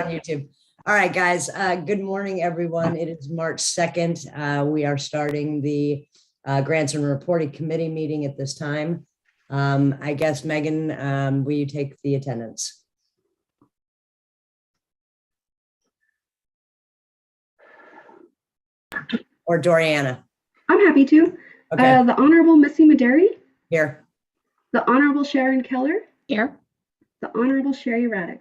on YouTube. All right, guys. Good morning, everyone. It is March 2nd. We are starting the Grants and Reporting Committee meeting at this time. I guess, Megan, will you take the attendance? Or Doriana? I'm happy to. Okay. The Honorable Missy Maderi. Here. The Honorable Sharon Keller. Here. The Honorable Sherry Raddick.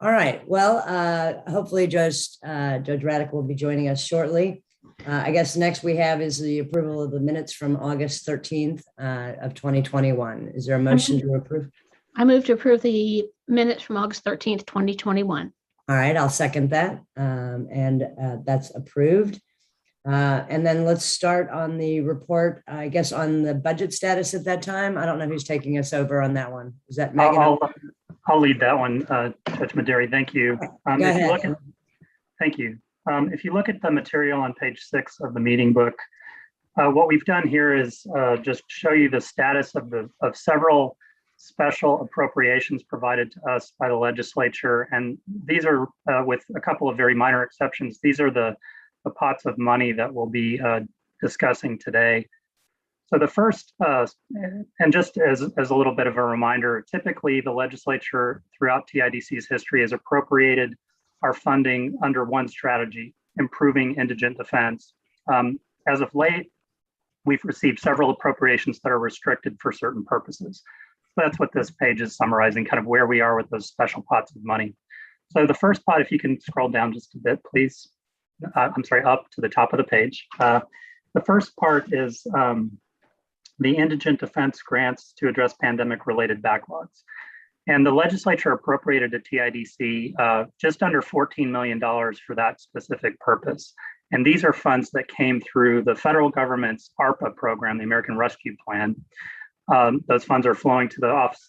All right. Well, hopefully Judge Raddick will be joining us shortly. I guess next we have is the approval of the minutes from August 13th of 2021. Is there a motion to approve? I move to approve the minutes from August 13th, 2021. All right, I'll second that. And that's approved. And then let's start on the report, I guess, on the budget status at that time. I don't know who's taking us over on that one. Is that Megan? I'll lead that one, Judge Maderi. Thank you. Go ahead. Thank you. If you look at the material on page 6 of the meeting book, what we've done here is just show you the status of several special appropriations provided to us by the legislature. And these are, with a couple of very minor exceptions, these are the pots of money that we'll be discussing today. So the first, and just as a little bit of a reminder, typically the legislature throughout TIDC's history has appropriated our funding under one strategy, improving indigent defense. As of late, we've received several appropriations that are restricted for certain purposes. So that's what this page is summarizing, kind of where we are with those special pots of money. So the first pot, if you can scroll down just a bit, please. I'm sorry, up to the top of the page. The first part is the indigent defense grants to address pandemic-related backlogs. And the legislature appropriated to TIDC just under $14 million for that specific purpose. And these are funds that came through the federal government's ARPA program, the American Rescue Plan. Those funds are flowing to the office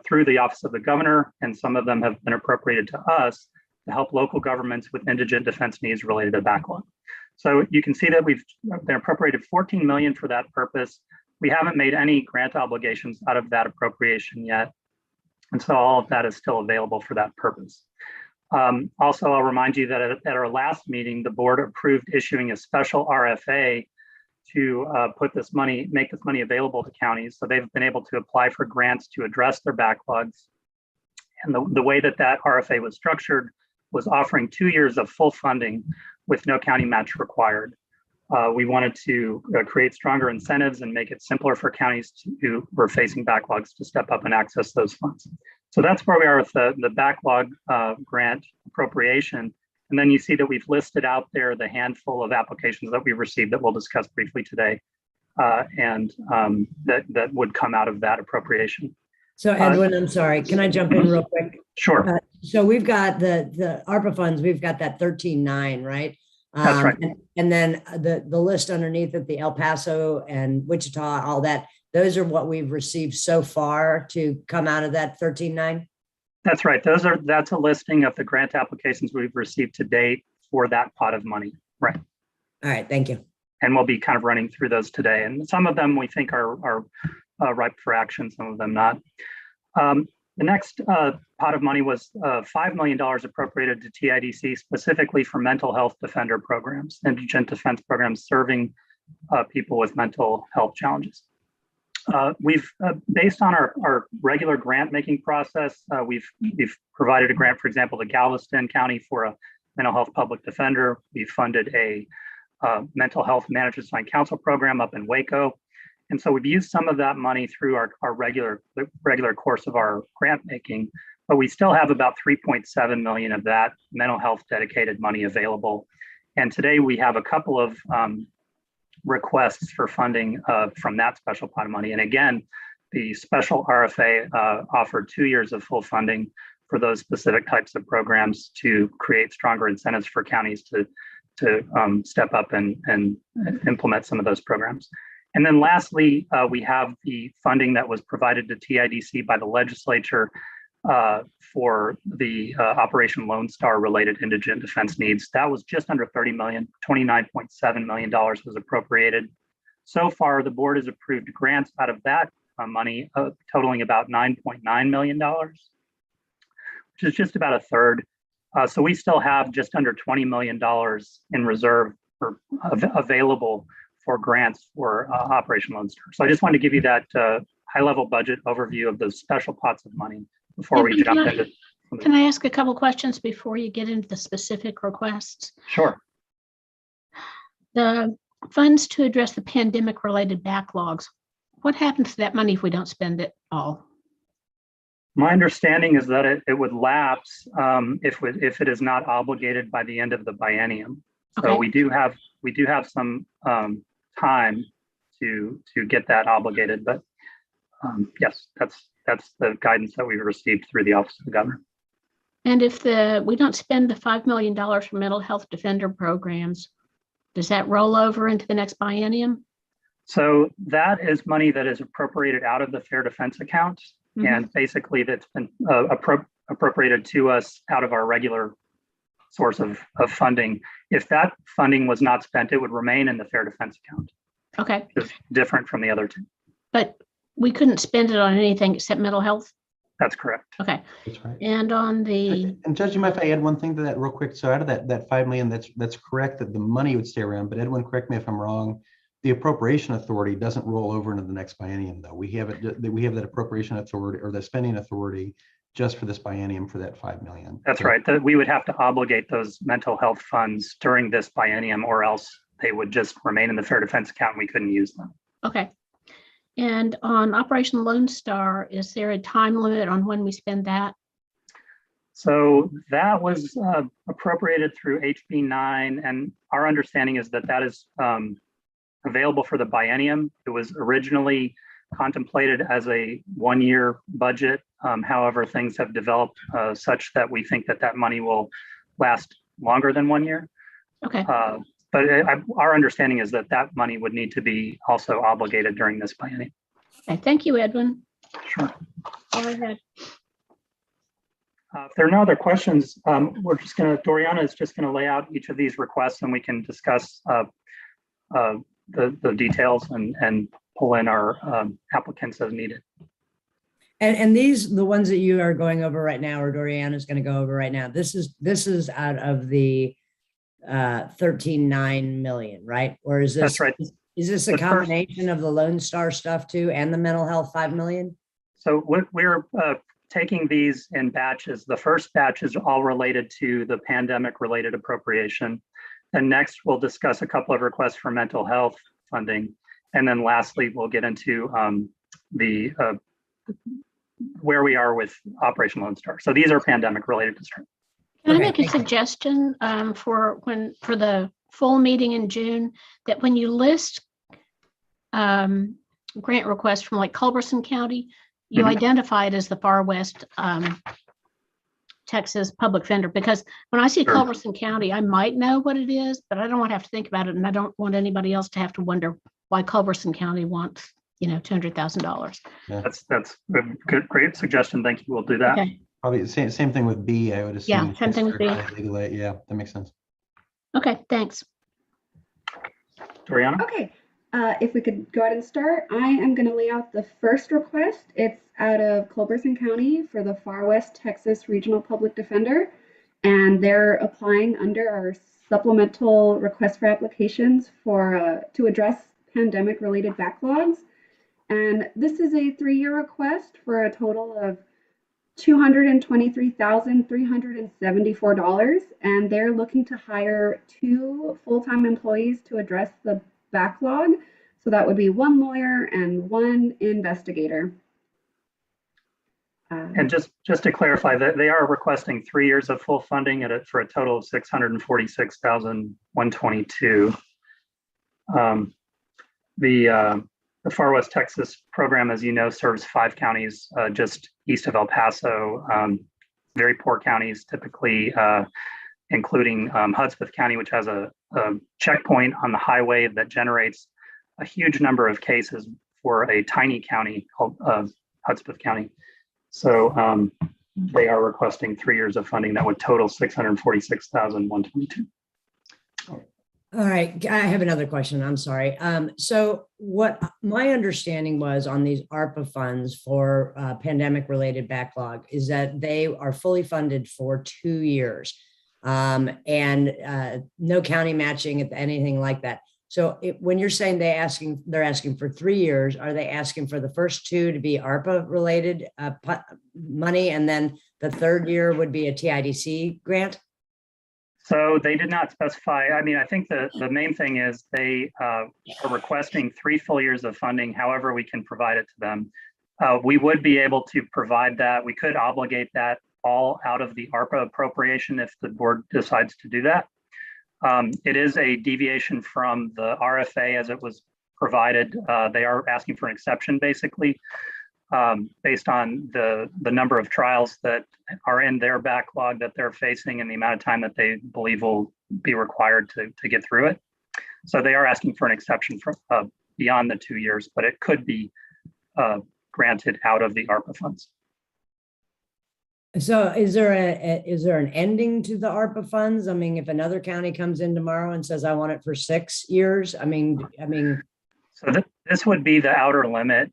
through the Office of the Governor, and some of them have been appropriated to us to help local governments with indigent defense needs related to backlog. So you can see that we've been appropriated $14 million for that purpose. We haven't made any grant obligations out of that appropriation yet. And so all of that is still available for that purpose. Also, I'll remind you that at our last meeting, the board approved issuing a special RFA to make this money available to counties. So they've been able to apply for grants to address their backlogs. And the way that RFA was structured was offering 2 years of full funding with no county match required. We wanted to create stronger incentives and make it simpler for counties who were facing backlogs to step up and access those funds. So that's where we are with the backlog grant appropriation. And then you see that we've listed out there the handful of applications that we've received that we'll discuss briefly today, and that would come out of that appropriation. So Edwin, I'm sorry, can I jump in real quick? Sure. So we've got the ARPA funds, we've got that 13.9, right? That's right. And then the list underneath it, the El Paso and Wichita, all that, those are what we've received so far to come out of that 13.9? That's right. That's a listing of the grant applications we've received to date for that pot of money. Right. All right, thank you. And we'll be kind of running through those today. And some of them we think are ripe for action, some of them not. The next pot of money was $5 million appropriated to TIDC specifically for mental health defender programs, indigent defense programs serving people with mental health challenges. We've, based on our regular grant making process, we've provided a grant, for example, to Galveston County for a mental health public defender. We've funded a mental health management assigned counsel program up in Waco. And so we've used some of that money through our regular course of our grant making, but we still have about 3.7 million of that mental health dedicated money available. And today we have a couple of requests for funding from that special pot of money. And again, the special RFA offered 2 years of full funding for those specific types of programs to create stronger incentives for counties to step up and implement some of those programs. And then lastly, we have the funding that was provided to TIDC by the legislature for the Operation Lone Star related indigent defense needs. That was just under 30 million, $29.7 million was appropriated. So far, the board has approved grants out of that money totaling about $9.9 million. which is just about a third. So we still have just under $20 million in reserve for available for grants for Operation Lone Star. So I just wanted to give you that high-level budget overview of those special pots of money before we jump into. Can I ask a couple questions before you get into the specific requests? Sure. The funds to address the pandemic-related backlogs, what happens to that money if we don't spend it all? My understanding is that it would lapse if it is not obligated by the end of the biennium. So Okay. we do have some time to get that obligated, but yes, that's the guidance that we've received through the Office of the Governor. And if we don't spend the $5 million for mental health defender programs, does that roll over into the next biennium? So that is money that is appropriated out of the Fair Defense account. Mhm. And basically that's been appropriated to us out of our regular source of funding. If that funding was not spent, it would remain in the Fair Defense account. Okay, It's different from the other two. but we couldn't spend it on anything except mental health? That's correct. Okay, That's right. and on the, And Judge, you mind if I add one thing to that real quick? So out of that 5 million, that's correct that the money would stay around, but Edwin, correct me if I'm wrong. The appropriation authority doesn't roll over into the next biennium though. We have that appropriation authority or the spending authority just for this biennium for that 5 million. That's right. That we would have to obligate those mental health funds during this biennium, or else they would just remain in the Fair Defense account and we couldn't use them. okay. And on Operation Lone Star, is there a time limit on when we spend that? So that was appropriated through HB 9, and our understanding is that that is available for the biennium. It was originally contemplated as a one-year budget. However, things have developed such that we think that that money will last longer than 1 year. Okay, But our understanding is that that money would need to be also obligated during this biennium. okay. Thank you, Edwin. Sure. Go ahead. If there are no other questions, Doriana is just going to lay out each of these requests and we can discuss the details and pull in our applicants as needed. And these, the ones that you are going over right now, or Doriana is going to go over right now, this is out of the 13.9 million, right? Or is this, That's right. Is this a combination of the Lone Star stuff too and the mental health 5 million? So we're taking these in batches. The first batch is all related to the pandemic related appropriation. And next we'll discuss a couple of requests for mental health funding. And then lastly, we'll get into where we are with Operation Lone Star. So these are pandemic related concerns. Can I Okay, make a thank you. suggestion for the full meeting in June, that when you list grant requests from like Culberson County, you Mhm. identify it as the Far West Texas public vendor, because when I see Sure. Culberson County, I might know what it is, but I don't want to have to think about it, and I don't want anybody else to have to wonder why Culberson County wants, $200,000. That's a great suggestion. Thank you. We'll do that. Okay, Probably the same thing with B, I would assume. Yeah, same thing with B. Legal aid. Yeah, that makes sense. okay, thanks. Doriana? Okay, if we could go ahead and start, I am going to lay out the first request. It's out of Culberson County for the Far West Texas Regional Public Defender, and they're applying under our supplemental request for applications to address pandemic-related backlogs. And this is a 3-year request for a total of $223,374, and they're looking to hire 2 full-time employees to address the backlog. So that would be 1 lawyer and 1 investigator. And just to clarify, that they are requesting 3 years of full funding for a total of $646,122. The Far West Texas program, as you know, serves 5 counties just east of El Paso, very poor counties, typically including Hudspeth County, which has a checkpoint on the highway that generates a huge number of cases for a tiny county called Hudspeth County. So they are requesting 3 years of funding that would total $646,122. All right, I have another question. I'm sorry. So what my understanding was on these ARPA funds for pandemic related backlog is that they are fully funded for 2 years, and no county matching at anything like that. So when you're saying they're asking for 3 years, are they asking for the first two to be ARPA related money, and then the third year would be a TIDC grant? So they did not specify. I mean, I think the main thing is they are requesting 3 full years of funding. However, we can provide it to them. We would be able to provide that. We could obligate that all out of the ARPA appropriation if the board decides to do that. It is a deviation from the RFA as it was provided. They are asking for an exception, basically, based on the number of trials that are in their backlog that they're facing and the amount of time that they believe will be required to get through it. So they are asking for an exception from beyond the 2 years, but it could be granted out of the ARPA funds. So is there an ending to the ARPA funds? I mean, if another county comes in tomorrow and says, I want it for 6 years, I mean. So this would be the outer limit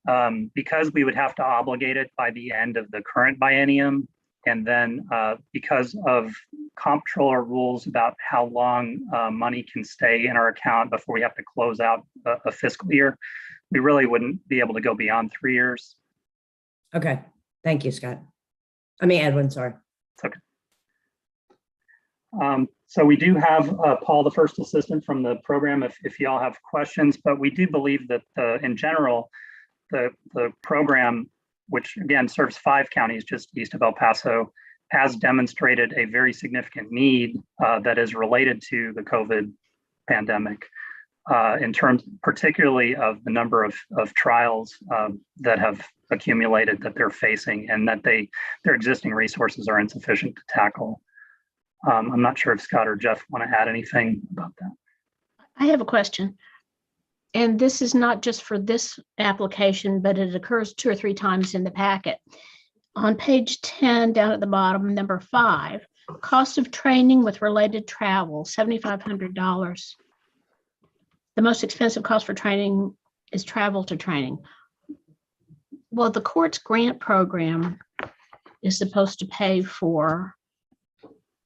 because we would have to obligate it by the end of the current biennium. And then because of comptroller rules about how long money can stay in our account before we have to close out a fiscal year, we really wouldn't be able to go beyond 3 years. Okay, thank you, Scott. Edwin, sorry. It's okay. So we do have Paul, the first assistant from the program, if y'all have questions, but we do believe that in general, the program, which again serves 5 counties just east of El Paso, has demonstrated a very significant need that is related to the COVID pandemic in terms particularly of the number of trials that have accumulated that they're facing and that their existing resources are insufficient to tackle. I'm not sure if Scott or Jeff want to add anything about that. I have a question. And this is not just for this application, but it occurs 2 or 3 times in the packet. On page 10, down at the bottom, number 5, cost of training with related travel, $7,500. The most expensive cost for training is travel to training. Well, the court's grant program is supposed to pay for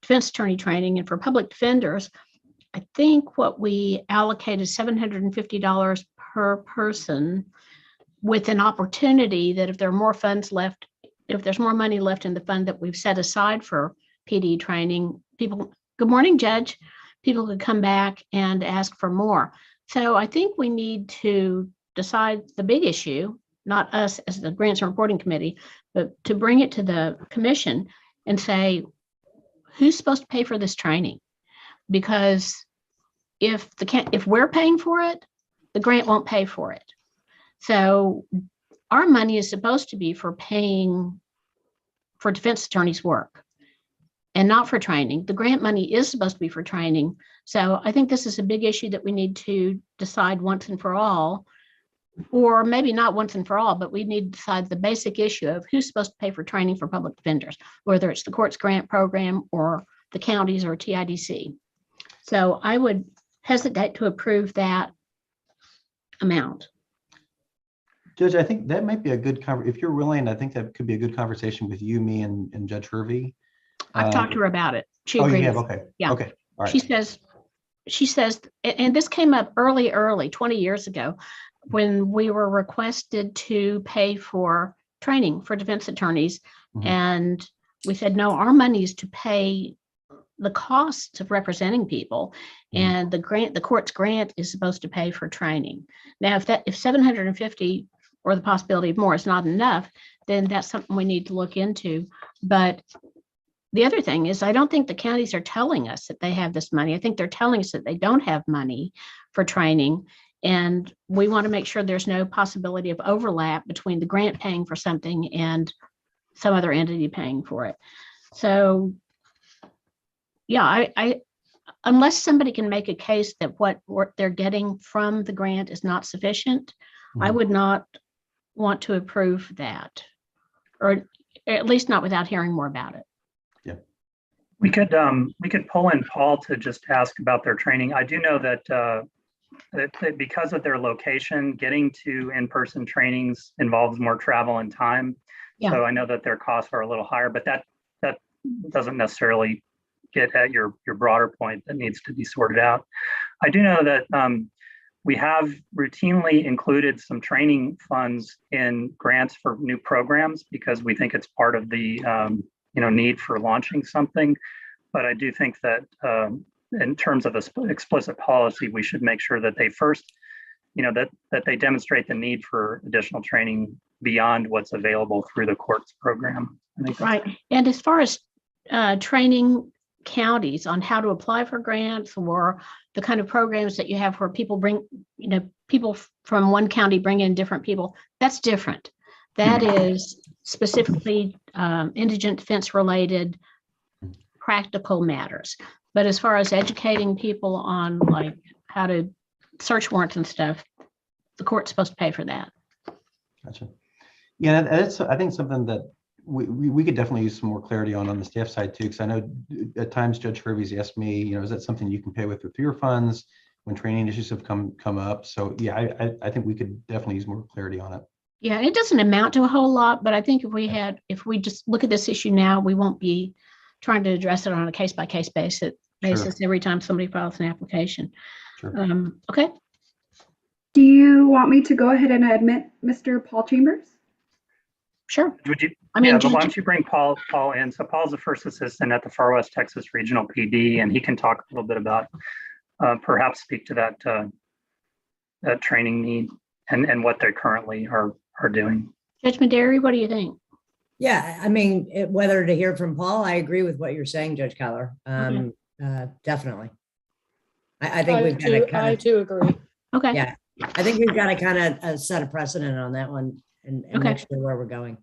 defense attorney training, and for public defenders, I think what we allocate is $750 per person, with an opportunity that if there are more funds left, if there's more money left in the fund that we've set aside for PD training, people, good morning, Judge, people could come back and ask for more. So I think we need to decide the big issue, not us as the Grants and Reporting Committee, but to bring it to the commission and say, who's supposed to pay for this training? Because if we're paying for it, the grant won't pay for it. So our money is supposed to be for paying for defense attorneys' work and not for training. The grant money is supposed to be for training. So I think this is a big issue that we need to decide once and for all, or maybe not once and for all, but we need to decide the basic issue of who's supposed to pay for training for public defenders, whether it's the court's grant program or the counties or TIDC. So I would hesitate to approve that amount. Judge, I think that might be a good if you're willing, I think that could be a good conversation with you, me, and Judge Hervey. I've talked to her about it. She agrees. agrees. You have? Okay. Yeah. Okay. All right. She says, and this came up early, 20 years ago, when we were requested to pay for training for defense attorneys. Mm-hmm. And we said, no, our money is to pay the costs of representing people. Mm-hmm. And the court's grant is supposed to pay for training. Now, if 750 or the possibility of more is not enough, then that's something we need to look into. But the other thing is, I don't think the counties are telling us that they have this money. I think they're telling us that they don't have money for training. And we want to make sure there's no possibility of overlap between the grant paying for something and some other entity paying for it. So, yeah, I unless somebody can make a case that what they're getting from the grant is not sufficient, mm-hmm. I would not want to approve that, or at least not without hearing more about it. Yeah. We could pull in Paul to just ask about their training. I do know that because of their location, getting to in-person trainings involves more travel and time. Yeah. So I know that their costs are a little higher, but that doesn't necessarily get at your broader point that needs to be sorted out. I do know that we have routinely included some training funds in grants for new programs because we think it's part of the need for launching something. But I do think that in terms of explicit policy, we should make sure that they first, that they demonstrate the need for additional training beyond what's available through the courts program. I think that's Right. And as far as training counties on how to apply for grants or the kind of programs that you have where people bring, people from one county bring in different people, that's different. That is specifically indigent defense related practical matters. But as far as educating people on like how to search warrants and stuff, the court's supposed to pay for that. Gotcha. Yeah, that's, I think, something that we could definitely use some more clarity on the staff side too, because I know at times Judge Hervey's asked me, is that something you can pay with your funds when training issues have come up? So yeah, I think we could definitely use more clarity on it. Yeah, it doesn't amount to a whole lot, but I think if we just look at this issue now, we won't be trying to address it on a case-by-case basis every time somebody files an application. Sure. Okay. Do you want me to go ahead and admit Mr. Paul Chambers? Sure. Would you? I mean, yeah, but why don't you bring Paul in? So Paul's the first assistant at the Far West Texas Regional PD, and he can talk a little bit about, perhaps speak to that training need and what they currently are doing. Judge Maderi, what do you think? Yeah, I mean, whether to hear from Paul, I agree with what you're saying, Judge Keller. Definitely. I think we've got to I too agree. Okay. Yeah, I think we've got to kind of set a precedent on that one and make sure where we're going.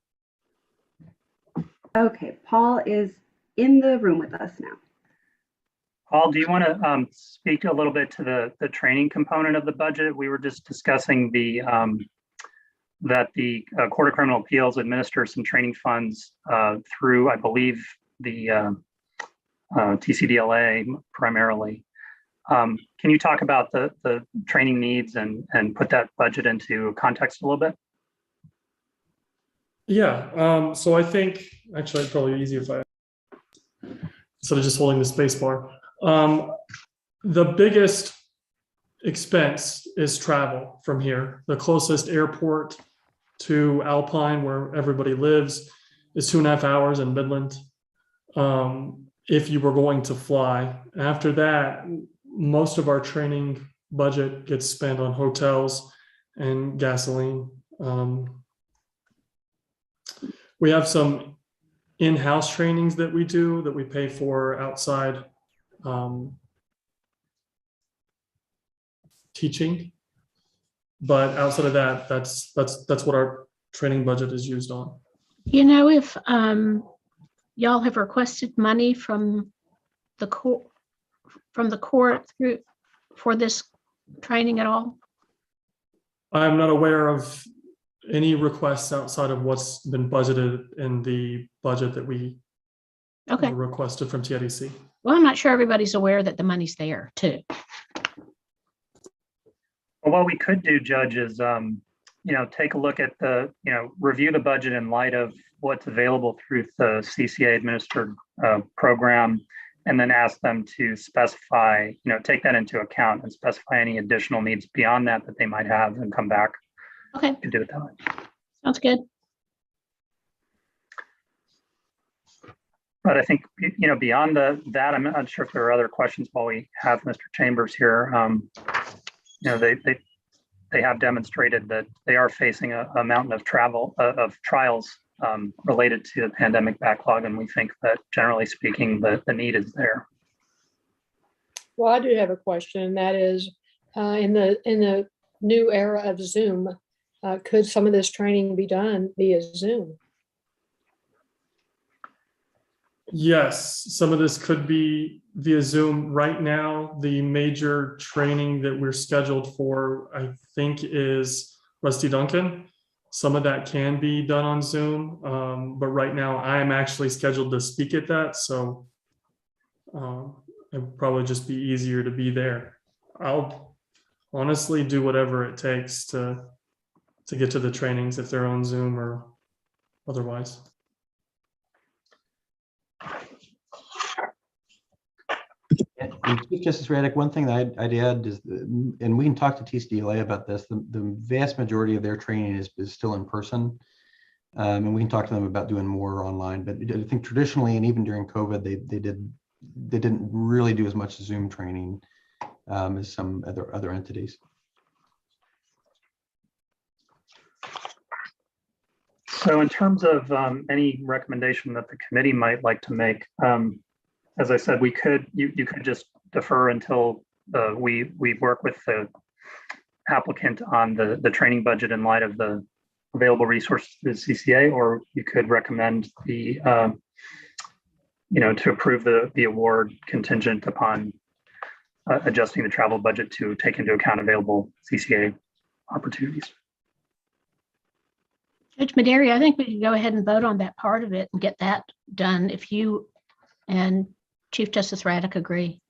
Okay, Paul is in the room with us now. Paul, do you want to speak a little bit to the training component of the budget? We were just discussing that the Court of Criminal Appeals administers some training funds through, I believe, the TCDLA primarily. Can you talk about the training needs and put that budget into context a little bit? Yeah, so I think, actually, it's probably easier if I, instead of just holding the space bar. The biggest expense is travel from here. The closest airport to Alpine, where everybody lives, is 2.5 hours in Midland. If you were going to fly. After that, most of our training budget gets spent on hotels and gasoline. We have some in-house trainings that we do that we pay for outside teaching, but outside of that, that's what our training budget is used on. If y'all have requested money from the court through for this training at all? I'm not aware of any requests outside of what's been budgeted in the budget that we requested from TIDC. Well, I'm not sure everybody's aware that the money's there too. Well, what we could do, Judge, is take a look at review the budget in light of what's available through the CCA administered program, and then ask them to specify, take that into account and specify any additional needs beyond that they might have, and come back. Okay. To do it that way. Sounds good. But I think, beyond that, I'm not sure if there are other questions while we have Mr. Chambers here. They have demonstrated that they are facing a mountain of trials related to the pandemic backlog, and we think that, generally speaking, the need is there. Well, I do have a question, and that is, in the new era of Zoom, could some of this training be done via Zoom? Yes, some of this could be via Zoom. Right now, the major training that we're scheduled for, I think, is Rusty Duncan. Some of that can be done on Zoom, but right now I'm actually scheduled to speak at that. So It'd probably just be easier to be there. I'll honestly do whatever it takes to get to the trainings if they're on Zoom or otherwise. And Chief Justice Raddick, one thing that I'd add is, and we can talk to TCDLA about this, the vast majority of their training is still in person. And we can talk to them about doing more online, but I think traditionally, and even during COVID, they didn't really do as much Zoom training as some other entities. So in terms of any recommendation that the committee might like to make, as I said, you could just defer until we work with the applicant on the training budget in light of the available resources to the CCA, or you could recommend the to approve the award contingent upon adjusting the travel budget to take into account available CCA opportunities. Judge Maderi, I think we could go ahead and vote on that part of it and get that done if you and Chief Justice Raddick agree.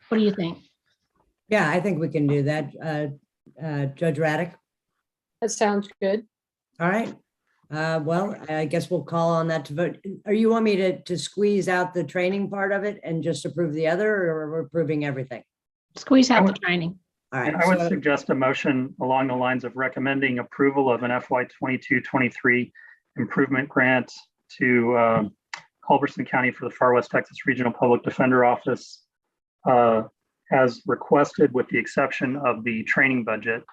What do you think? Yeah, I think we can do that. Judge Raddick? That sounds good. All right. Well, I guess we'll call on that to vote. Are you want me to squeeze out the training part of it and just approve the other, or we're approving everything? Squeeze out the training. All right. I would suggest a motion along the lines of recommending approval of an FY 22-23 improvement grant to Culberson County for the Far West Texas Regional Public Defender Office as requested, with the exception of the training budget,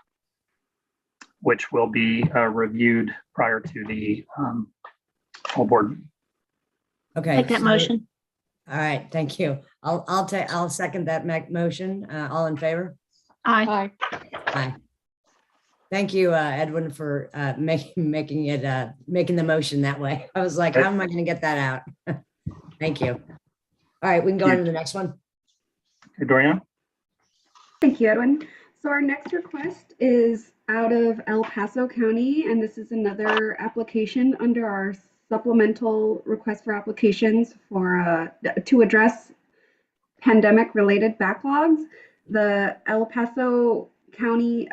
which will be reviewed prior to the full board. Okay. Take that motion. All right. Thank you. I'll second that motion. All in favor? Aye. Aye. Aye. Thank you, Edwin, for making the motion that way. I was like, how am I going to get that out? Thank you. All right, we can go on to the next one. Okay, Doriana? Thank you, Edwin. So our next request is out of El Paso County, and this is another application under our supplemental request for applications for to address pandemic-related backlogs. The El Paso County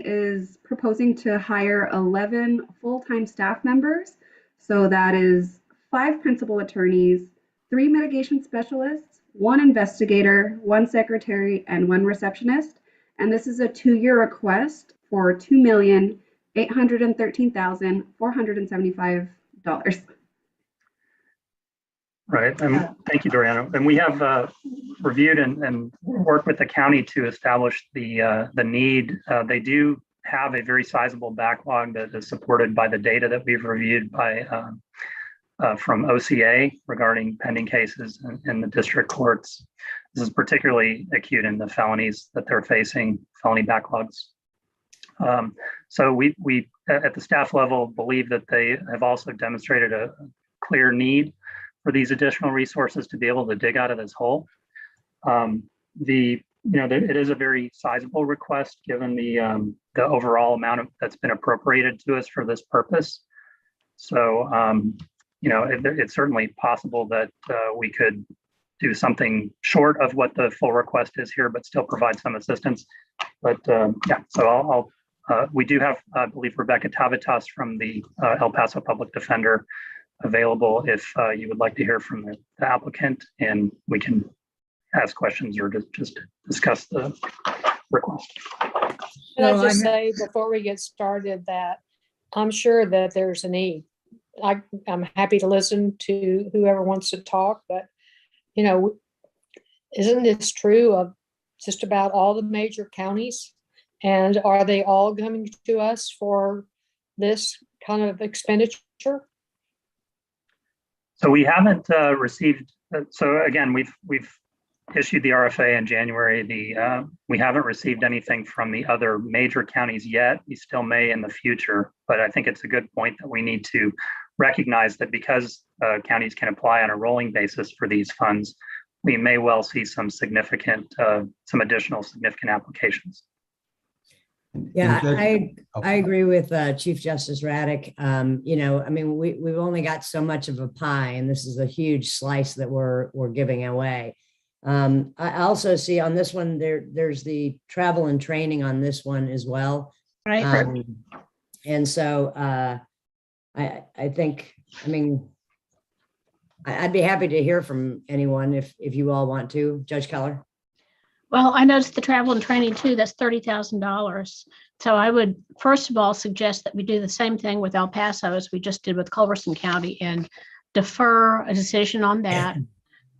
is proposing to hire 11 full-time staff members. So that is 5 principal attorneys, 3 mitigation specialists, 1 investigator, 1 secretary, and 1 receptionist. And this is a 2-year request for $2,813,475. Right, and thank you, Doriana. And we have reviewed and worked with the county to establish the need. They do have a very sizable backlog that is supported by the data that we've reviewed by from OCA regarding pending cases in the district courts. This is particularly acute in the felonies that they're facing, felony backlogs. So we at the staff level believe that they have also demonstrated a clear need for these additional resources to be able to dig out of this hole. It is a very sizable request given the overall amount that's been appropriated to us for this purpose. So it's certainly possible that we could do something short of what the full request is here, but still provide some assistance. But yeah, so we do have, I believe, Rebecca Tavitas from the El Paso Public Defender available if you would like to hear from the applicant, and we can ask questions or just discuss the request. Can I just say before we get started that I'm sure that there's a need. I'm happy to listen to whoever wants to talk, but isn't this true of just about all the major counties? And are they all coming to us for this kind of expenditure? So we haven't received. So again, we've issued the RFA in January. We haven't received anything from the other major counties yet. We still may in the future, but I think it's a good point that we need to recognize that because counties can apply on a rolling basis for these funds, we may well see some additional significant applications. And Yeah, Judge- I agree with Chief Justice Raddick. You know, I mean, we've only got so much of a pie, and this is a huge slice that we're giving away. I also see on this one there's the travel and training on this one as well. Right. And so I think, I mean, I'd be happy to hear from anyone if you all want to. Judge Keller. Well, I noticed the travel and training too, that's $30,000. So I would, first of all, suggest that we do the same thing with El Paso as we just did with Culberson County and defer a decision on that.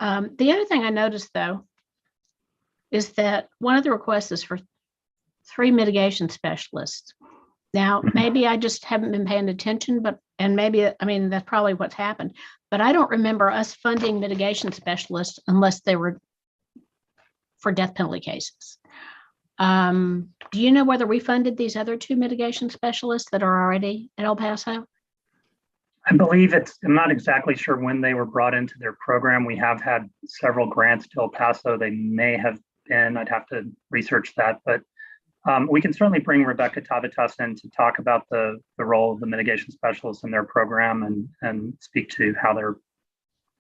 The other thing I noticed though, is that one of the requests is for 3 mitigation specialists. Now, maybe I just haven't been paying attention, and maybe, I mean, that's probably what's happened, but I don't remember us funding mitigation specialists unless they were for death penalty cases. Do you know whether we funded these other 2 mitigation specialists that are already at El Paso? I believe I'm not exactly sure when they were brought into their program. We have had several grants to El Paso. They may have been, I'd have to research that, but we can certainly bring Rebecca Tavitas in to talk about the role of the mitigation specialists in their program and speak to how they're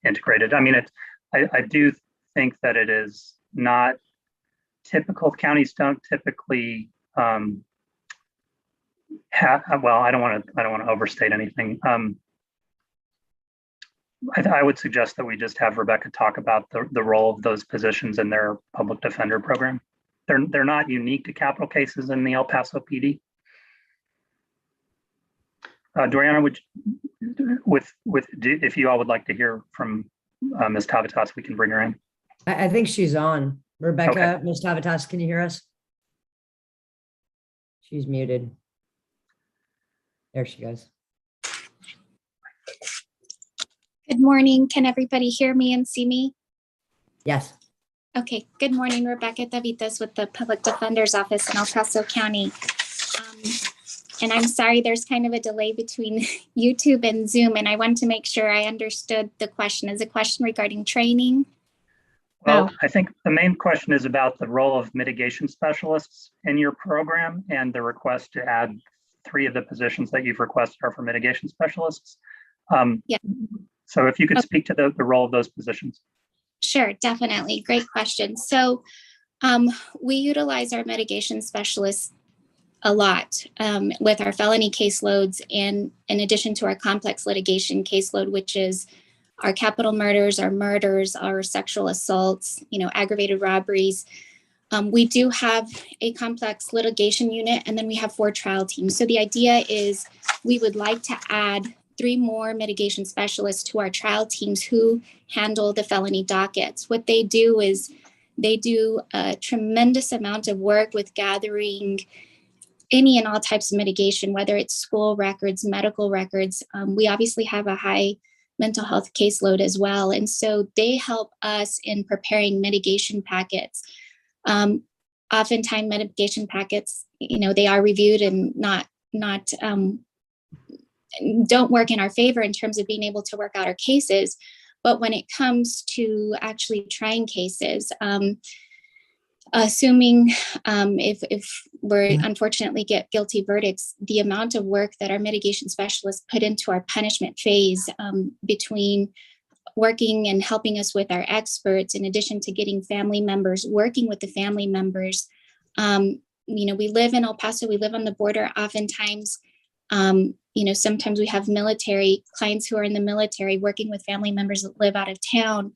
integrated. I mean, I do think that it is not typical. Counties don't typically have, well, I don't want to overstate anything. I would suggest that we just have Rebecca talk about the role of those positions in their public defender program. They're not unique to capital cases in the El Paso PD. Doriana, if you all would like to hear from Ms. Tavitas, we can bring her in. I think she's on. Rebecca, Okay. Ms. Tavitas, can you hear us? She's muted. There she goes. Good morning. Can everybody hear me and see me? Yes. Okay. Good morning, Rebecca Tavitas with the Public Defender's Office in El Paso County. And I'm sorry, there's kind of a delay between YouTube and Zoom, and I want to make sure I understood the question. Is a question regarding training? Well, I think the main question is about the role of mitigation specialists in your program and the request to add 3 of the positions that you've requested are for mitigation specialists. Yeah. So if you could speak to the role of those positions. Sure, definitely. Great question. So we utilize our mitigation specialists a lot with our felony caseloads, and in addition to our complex litigation caseload, which is our capital murders, our sexual assaults, aggravated robberies. We do have a complex litigation unit, and then we have 4 trial teams. So the idea is we would like to add 3 more mitigation specialists to our trial teams who handle the felony dockets. What they do is they do a tremendous amount of work with gathering any and all types of mitigation, whether it's school records, medical records. We obviously have a high mental health caseload as well. And so they help us in preparing mitigation packets. Oftentimes mitigation packets, they are reviewed and don't work in our favor in terms of being able to work out our cases. But when it comes to actually trying cases, assuming if we're unfortunately get guilty verdicts, the amount of work that our mitigation specialists put into our punishment phase between working and helping us with our experts, in addition to getting family members, working with the family members. We live in El Paso, we live on the border. Oftentimes, sometimes we have military clients who are in the military working with family members that live out of town.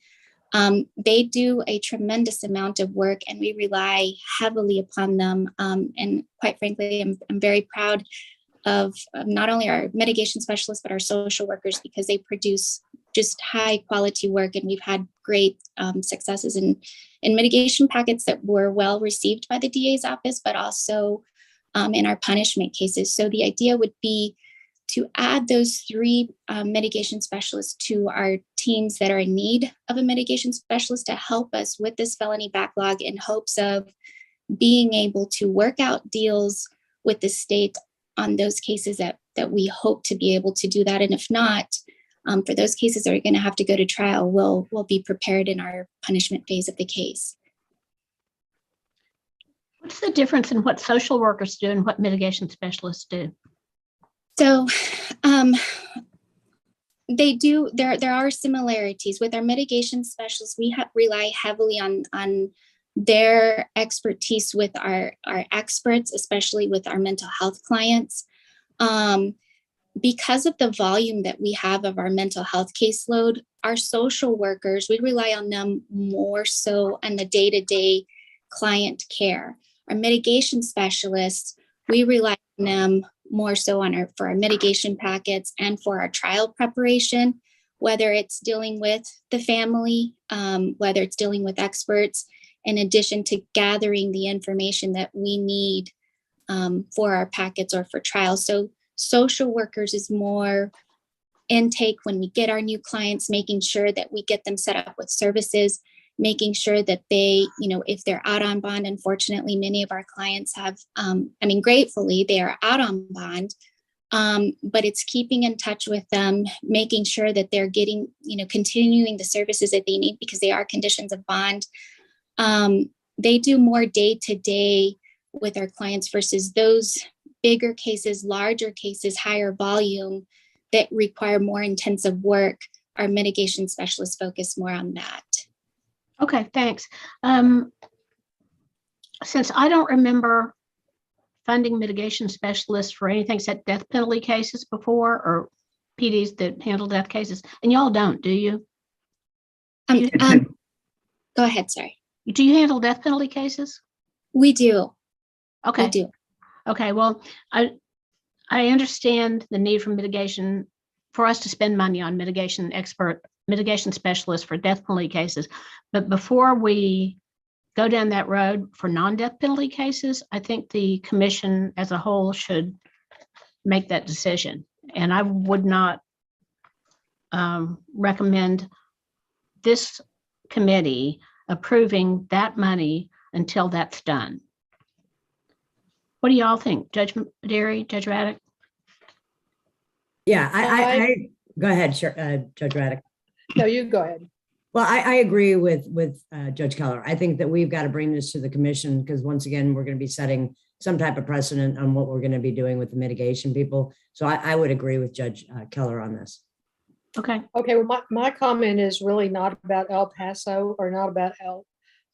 They do a tremendous amount of work, and we rely heavily upon them. And quite frankly, I'm very proud of not only our mitigation specialists, but our social workers, because they produce just high quality work. And we've had great successes in mitigation packets that were well received by the DA's office, but also in our punishment cases. So the idea would be to add those 3 mitigation specialists to our teams that are in need of a mitigation specialist to help us with this felony backlog, in hopes of being able to work out deals with the state on those cases that we hope to be able to do that. And if not, for those cases that are going to have to go to trial, we'll be prepared in our punishment phase of the case. What's the difference in what social workers do and what mitigation specialists do? So there are similarities. With our mitigation specialists, we rely heavily on their expertise with our experts, especially with our mental health clients. Because of the volume that we have of our mental health caseload, our social workers, we rely on them more so on the day-to-day client care. Our mitigation specialists, we rely on them more so for our mitigation packets and for our trial preparation, whether it's dealing with the family, whether it's dealing with experts, in addition to gathering the information that we need for our packets or for trials. So social workers is more intake when we get our new clients, making sure that we get them set up with services, making sure that they, if they're out on bond, unfortunately, many of our clients have, gratefully, they are out on bond, but it's keeping in touch with them, making sure that they're getting, continuing the services that they need because they are conditions of bond. They do more day-to-day with our clients versus those bigger cases, larger cases, higher volume that require more intensive work. Our mitigation specialists focus more on that. Okay, thanks. Since I don't remember funding mitigation specialists for anything except death penalty cases before, or PDs that handle death cases, and y'all don't, do you? Go ahead, sorry. Do you handle death penalty cases? We do. Okay. We do. Okay, well, I understand the need for mitigation, for us to spend money on mitigation specialists for death penalty cases. But before we go down that road for non-death penalty cases, I think the commission as a whole should make that decision. And I would not recommend this committee approving that money until that's done. What do y'all think, Judge Derry, Judge Raddick? Yeah, I go ahead, Judge Raddick. No, you go ahead. Well, I agree with Judge Keller. I think that we've got to bring this to the commission because once again, we're going to be setting some type of precedent on what we're going to be doing with the mitigation people. So I would agree with Judge Keller on this. Okay. Okay, well, my comment is really not about El Paso or not about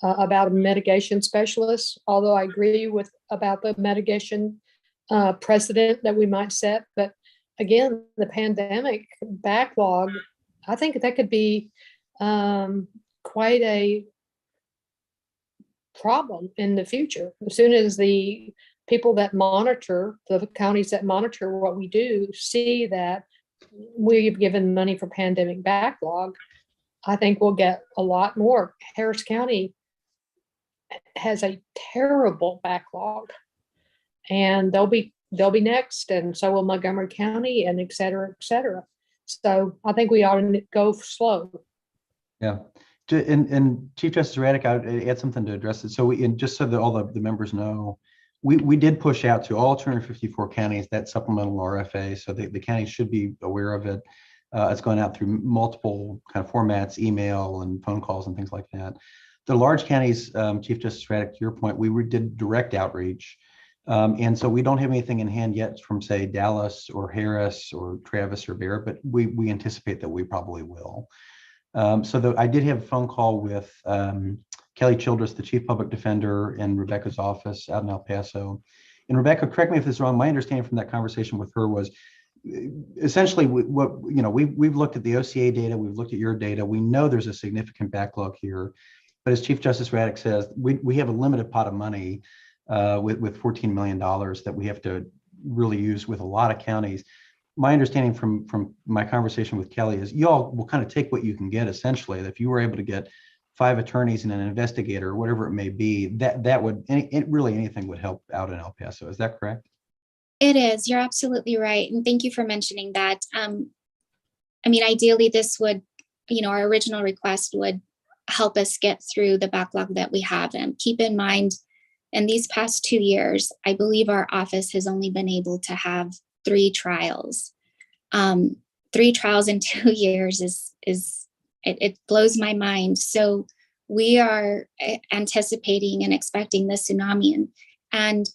about a mitigation specialist, although I agree about the mitigation precedent that we might set. But again, the pandemic backlog, I think that could be quite a problem in the future. As soon as the people that monitor, the counties that monitor what we do, see that we've given money for pandemic backlog, I think we'll get a lot more. Harris County has a terrible backlog, and they'll be next, and so will Montgomery County, and et cetera, et cetera. So I think we ought to go slow. Yeah. And Chief Justice Raddick, I would add something to address it. So just so that all the members know, we did push out to all 254 counties that supplemental RFA. So the counties should be aware of it. It's going out through multiple kind of formats, email and phone calls and things like that. The large counties, Chief Justice Raddick, to your point, we did direct outreach. And so we don't have anything in hand yet from, say, Dallas or Harris or Travis or Barrett, but we anticipate that we probably will. I did have a phone call with Kelly Childress, the Chief Public Defender in Rebecca's office out in El Paso. And Rebecca, correct me if this is wrong, my understanding from that conversation with her was essentially we've looked at the OCA data, we've looked at your data, we know there's a significant backlog here. But as Chief Justice Raddick says, we have a limited pot of money with $14 million that we have to really use with a lot of counties. My understanding from my conversation with Kelly is y'all will kind of take what you can get, essentially. If you were able to get 5 attorneys and an investigator, or whatever it may be, that would, really anything would help out in El Paso. Is that correct? It is. You're absolutely right. And thank you for mentioning that. Ideally, this would, our original request would help us get through the backlog that we have. And keep in mind, in these past 2 years, I believe our office has only been able to have 3 trials. 3 trials in 2 years it blows my mind. So we are anticipating and expecting the tsunami, and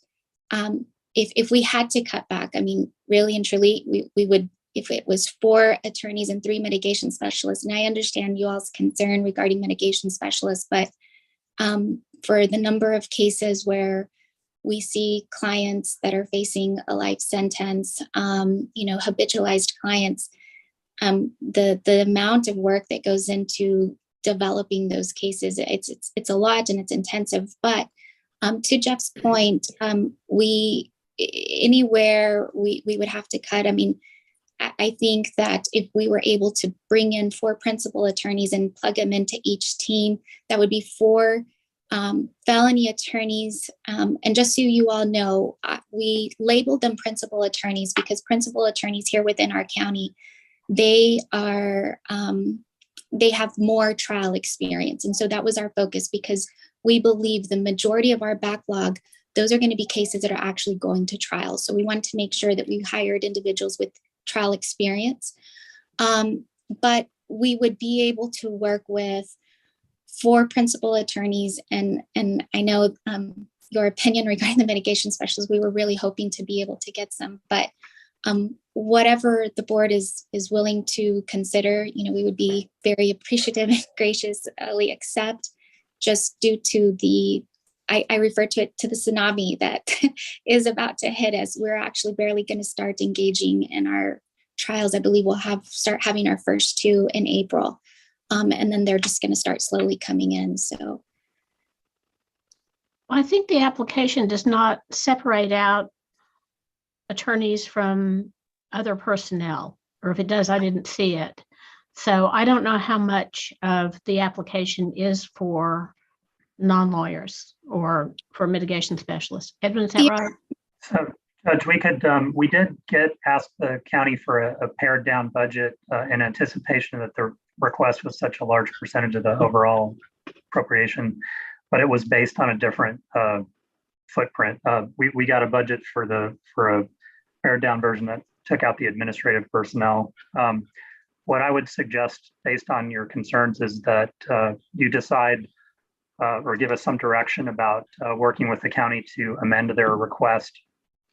if we had to cut back, I mean, really and truly, we would, if it was 4 attorneys and 3 mitigation specialists, and I understand you all's concern regarding mitigation specialists, but for the number of cases where we see clients that are facing a life sentence, habitualized clients, the amount of work that goes into developing those cases, it's a lot and it's intensive. But to Jeff's point, we would have to cut. I mean, I think that if we were able to bring in 4 principal attorneys and plug them into each team, that would be 4 felony attorneys. And just so you all know, we labeled them principal attorneys because principal attorneys here within our county, they have more trial experience. And so that was our focus, because we believe the majority of our backlog, those are going to be cases that are actually going to trial. So we wanted to make sure that we hired individuals with trial experience. But we would be able to work with 4 principal attorneys. And I know your opinion regarding the mitigation specialists, we were really hoping to be able to get some, but whatever the board is willing to consider, we would be very appreciative and graciously accept, just due to I refer to it to the tsunami that is about to hit us. We're actually barely going to start engaging in our trials. I believe we'll start having our first 2 in April. And then they're just going to start slowly coming in. So I think the application does not separate out attorneys from other personnel, or if it does, I didn't see it. So I don't know how much of the application is for non-lawyers or for mitigation specialists. Edwin, is that right? So, Judge, we did ask the county for a pared down budget in anticipation that the request was such a large percentage of the overall appropriation, but it was based on a different footprint. We got a budget for a pared down version that took out the administrative personnel. What I would suggest, based on your concerns, is that you decide or give us some direction about working with the county to amend their request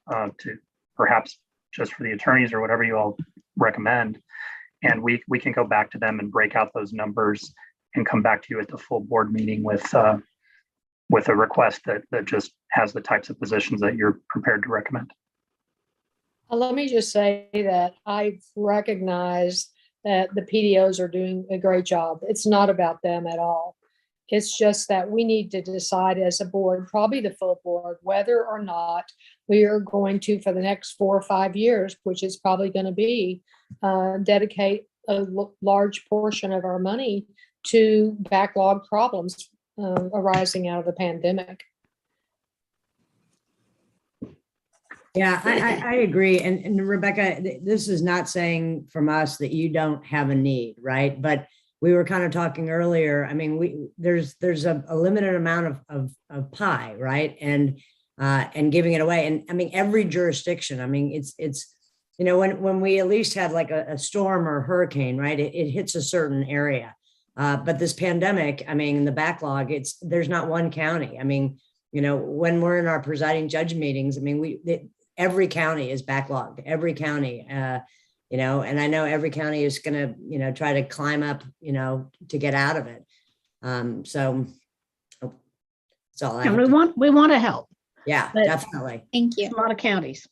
to perhaps just for the attorneys or whatever you all recommend. And we can go back to them and break out those numbers and come back to you at the full board meeting with a request that just has the types of positions that you're prepared to recommend. Let me just say that I've recognized that the PDOs are doing a great job. It's not about them at all. It's just that we need to decide as a board, probably the full board, whether or not we are going to, for the next 4 or 5 years, which is probably going to be, dedicate a large portion of our money to backlog problems arising out of the pandemic. Yeah, I agree. And Rebecca, this is not saying from us that you don't have a need, right? But we were kind of talking earlier. I mean, there's a limited amount of pie, right? And giving it away. And I mean, every jurisdiction, I mean, it's when we at least had like a storm or a hurricane, right? It hits a certain area. But this pandemic, I mean, the backlog, there's not one county. I mean, when we're in our presiding judge meetings, I mean, every county is backlogged, every county, and I know every county is going to, try to climb up, to get out of it. So that's all I have We want to help. Yeah, but definitely. thank you. A lot of counties.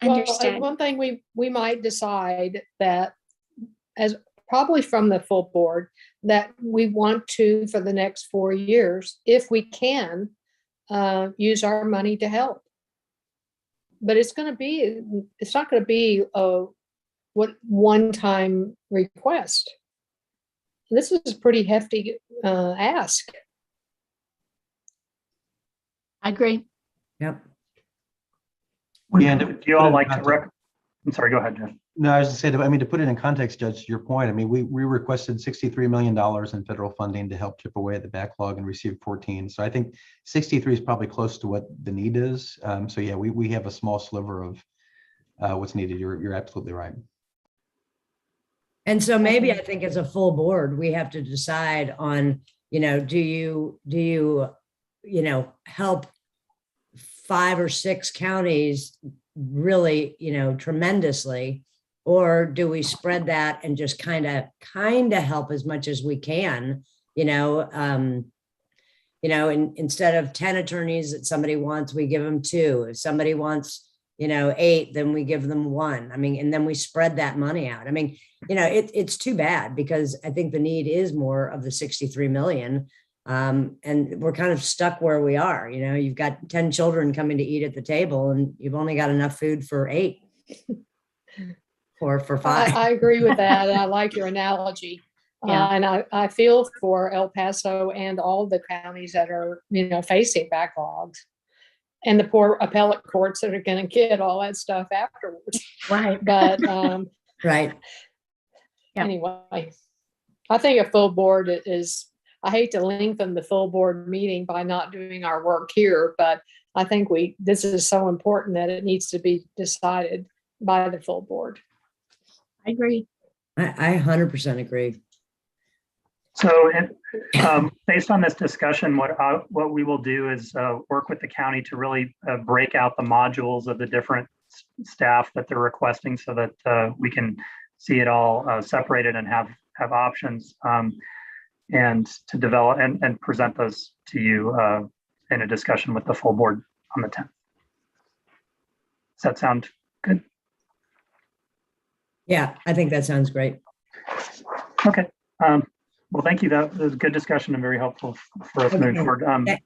Understood. Well, one thing we might decide that, as probably from the full board, that we want to, for the next 4 years, if we can, use our money to help. But it's not going to be a one-time request. This is a pretty hefty ask. I agree. Yep. Would you all like to I'm sorry, go ahead, Jeff. No, I was just saying, I mean, to put it in context, Judge, to your point, I mean, we requested $63 million in federal funding to help chip away at the backlog and received 14. So I think 63 is probably close to what the need is. So yeah, we have a small sliver of what's needed. You're absolutely right. And so maybe I think as a full board, we have to decide on do you help 5 or 6 counties really, tremendously, or do we spread that and just kind of help as much as we can, instead of 10 attorneys that somebody wants, we give them 2. If somebody wants, 8, then we give them 1. I mean, and then we spread that money out. I mean, it's too bad, because I think the need is more of the 63 million. And we're kind of stuck where we are. You've got 10 children coming to eat at the table, and you've only got enough food for 8 or for 5. I agree with that. I like your analogy. Yeah. And I feel for El Paso and all the counties that are, facing backlogs, and the poor appellate courts that are going to get all that stuff afterwards. Right. But Right. Yeah. anyway, I think a full board is, I hate to lengthen the full board meeting by not doing our work here, but I think this is so important that it needs to be decided by the full board. I agree. I 100% agree. So based on this discussion, what we will do is work with the county to really break out the modules of the different staff that they're requesting, so that we can see it all separated and have options, and to develop and present those to you in a discussion with the full board on the 10th. Does that sound good? Yeah, I think that sounds great. Okay. Well, thank you. That was a good discussion and very helpful for us moving forward.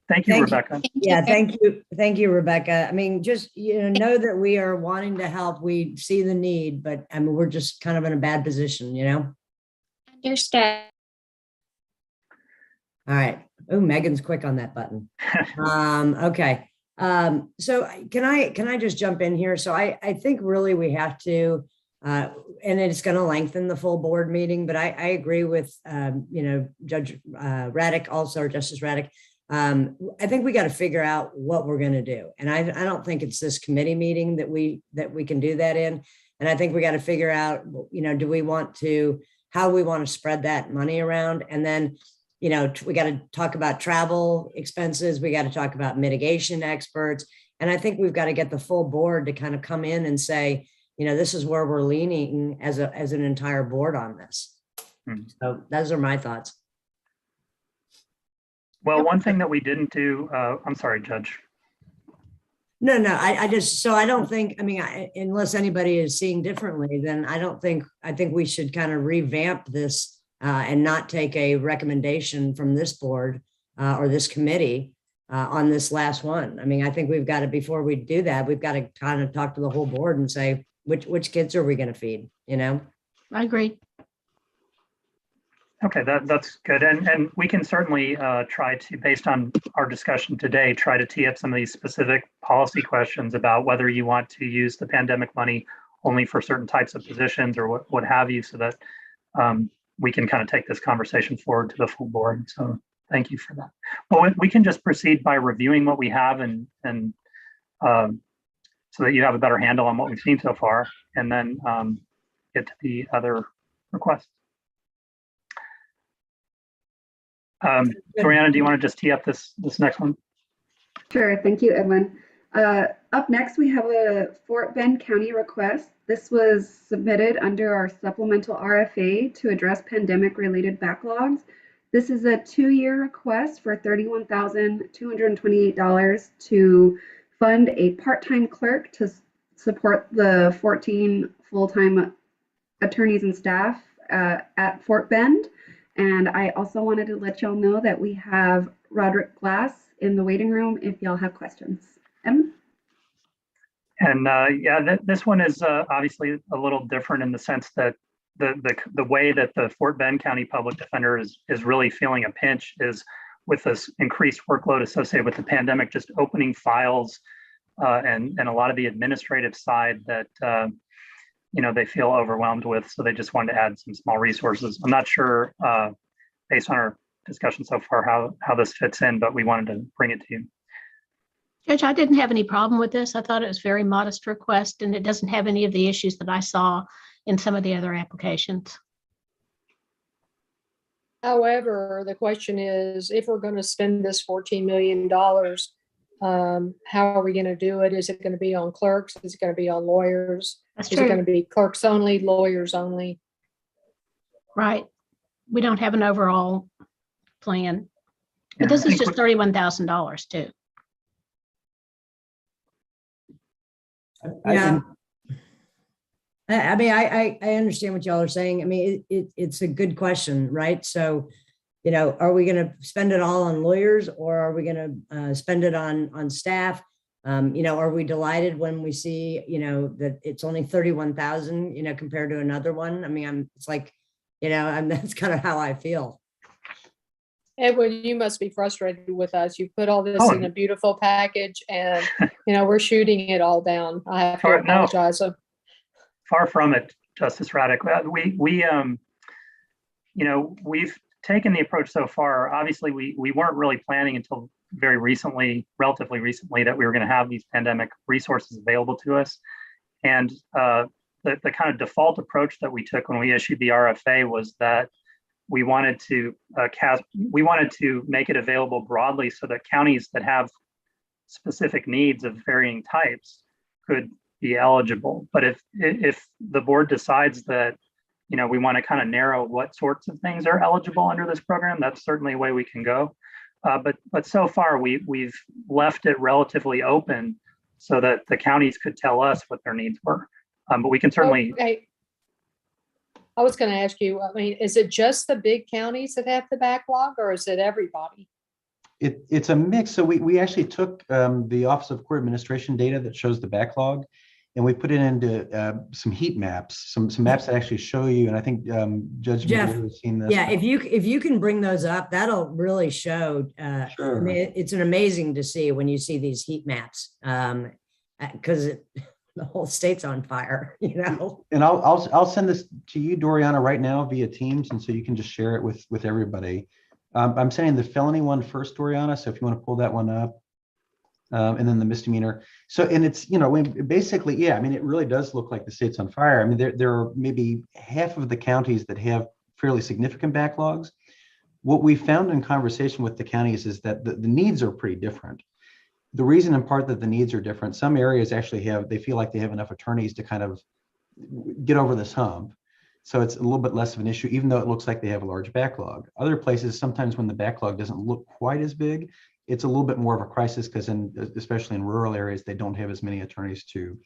Thank you, Rebecca. Yeah, thank you, Rebecca. I mean, just know that we are wanting to help. We see the need, but I mean, we're just kind of in a bad position, Understand. All right. Oh, Megan's quick on that button. Okay. So can I just jump in here? So I think really we have to, and it's going to lengthen the full board meeting, but I agree with, Judge Raddick, also Justice Raddick. I think we got to figure out what we're going to do. And I don't think it's this committee meeting that we can do that in. And I think we got to figure out, do we want to, how we want to spread that money around? And then, we got to talk about travel expenses. We got to talk about mitigation experts. And I think we've got to get the full board to kind of come in and say, this is where we're leaning as an entire board on this. So those are my thoughts. Well, one thing that we didn't do, I'm sorry, Judge. No, I don't think, unless anybody is seeing differently, then I think we should kind of revamp this and not take a recommendation from this board or this committee on this last one. I mean, I think we've got to, before we do that, we've got to kind of talk to the whole board and say, which kids are we going to feed, I agree. Okay, that's good. And we can certainly try to, based on our discussion today, try to tee up some of these specific policy questions about whether you want to use the pandemic money only for certain types of positions or what have you, so that we can kind of take this conversation forward to the full board. So thank you for that. Well, we can just proceed by reviewing what we have and so that you have a better handle on what we've seen so far, and then get to the other requests. Brianna, do you want to just tee up this next one? Sure, thank you, Edwin. Up next, we have a Fort Bend County request. This was submitted under our supplemental RFA to address pandemic-related backlogs. This is a 2-year request for $31,228 to fund a part-time clerk to support the 14 full-time attorneys and staff at Fort Bend. And I also wanted to let y'all know that we have Roderick Glass in the waiting room if y'all have questions. Em? And this one is obviously a little different in the sense that the way that the Fort Bend County Public Defender is really feeling a pinch is with this increased workload associated with the pandemic, just opening files and a lot of the administrative side that they feel overwhelmed with. So they just wanted to add some small resources. I'm not sure, based on our discussion so far, how this fits in, but we wanted to bring it to you. Judge, I didn't have any problem with this. I thought it was a very modest request, and it doesn't have any of the issues that I saw in some of the other applications. However, the question is, if we're going to spend this $14 million, how are we going to do it? Is it going to be on clerks? Is it going to be on lawyers? That's Is it going true, to be clerks only, lawyers only? right? We don't have an overall plan. Yeah, But this I is think just $31,000 too. Yeah. I mean, I understand what y'all are saying. I mean, it's a good question, right? So, you know, are we going to spend it all on lawyers, or are we going to spend it on staff? You know, are we delighted when we see, you know, that it's only 31,000, you know, compared to another one? I mean, it's like, you know, that's kind of how I feel. Edwin, you must be frustrated with us. You put all this Oh. in a beautiful package and, you know, we're shooting it all down. I have to All right, no. apologize. Far from it, Justice Raddick. You know, we've taken the approach so far. Obviously, we weren't really planning until very recently, relatively recently, that we were going to have these pandemic resources available to us. And the kind of default approach that we took when we issued the RFA was that we wanted to make it available broadly so that counties that have specific needs of varying types could be eligible. But if the board decides that, you know, we want to kind of narrow what sorts of things are eligible under this program, that's certainly a way we can go. But so far we've left it relatively open so that the counties could tell us what their needs were. But we can certainly. Okay. I was going to ask you, I mean, is it just the big counties that have the backlog, or is it everybody? It's a mix. So we actually took the Office of Court Administration data that shows the backlog, and we put it into some heat maps, some maps that actually show you. And I think Judge Jeff, McGill has seen this. Yeah, if you can bring those up, that'll really show. Sure. I mean, it's an amazing to see when you see these heat maps, because the whole state's on fire, you know. And I'll send this to you, Doriana, right now via Teams, and so you can just share it with everybody. I'm sending the felony one first, Doriana. So if you want to pull that one up, and then the misdemeanor. So, and it's, you know, basically, yeah, I mean, it really does look like the state's on fire. I mean, there are maybe half of the counties that have fairly significant backlogs. What we found in conversation with the counties is that the needs are pretty different. The reason in part that the needs are different, some areas actually they feel like they have enough attorneys to kind of get over this hump. So it's a little bit less of an issue, even though it looks like they have a large backlog. Other places, sometimes when the backlog doesn't look quite as big, it's a little bit more of a crisis because especially in rural areas, they don't have as many attorneys to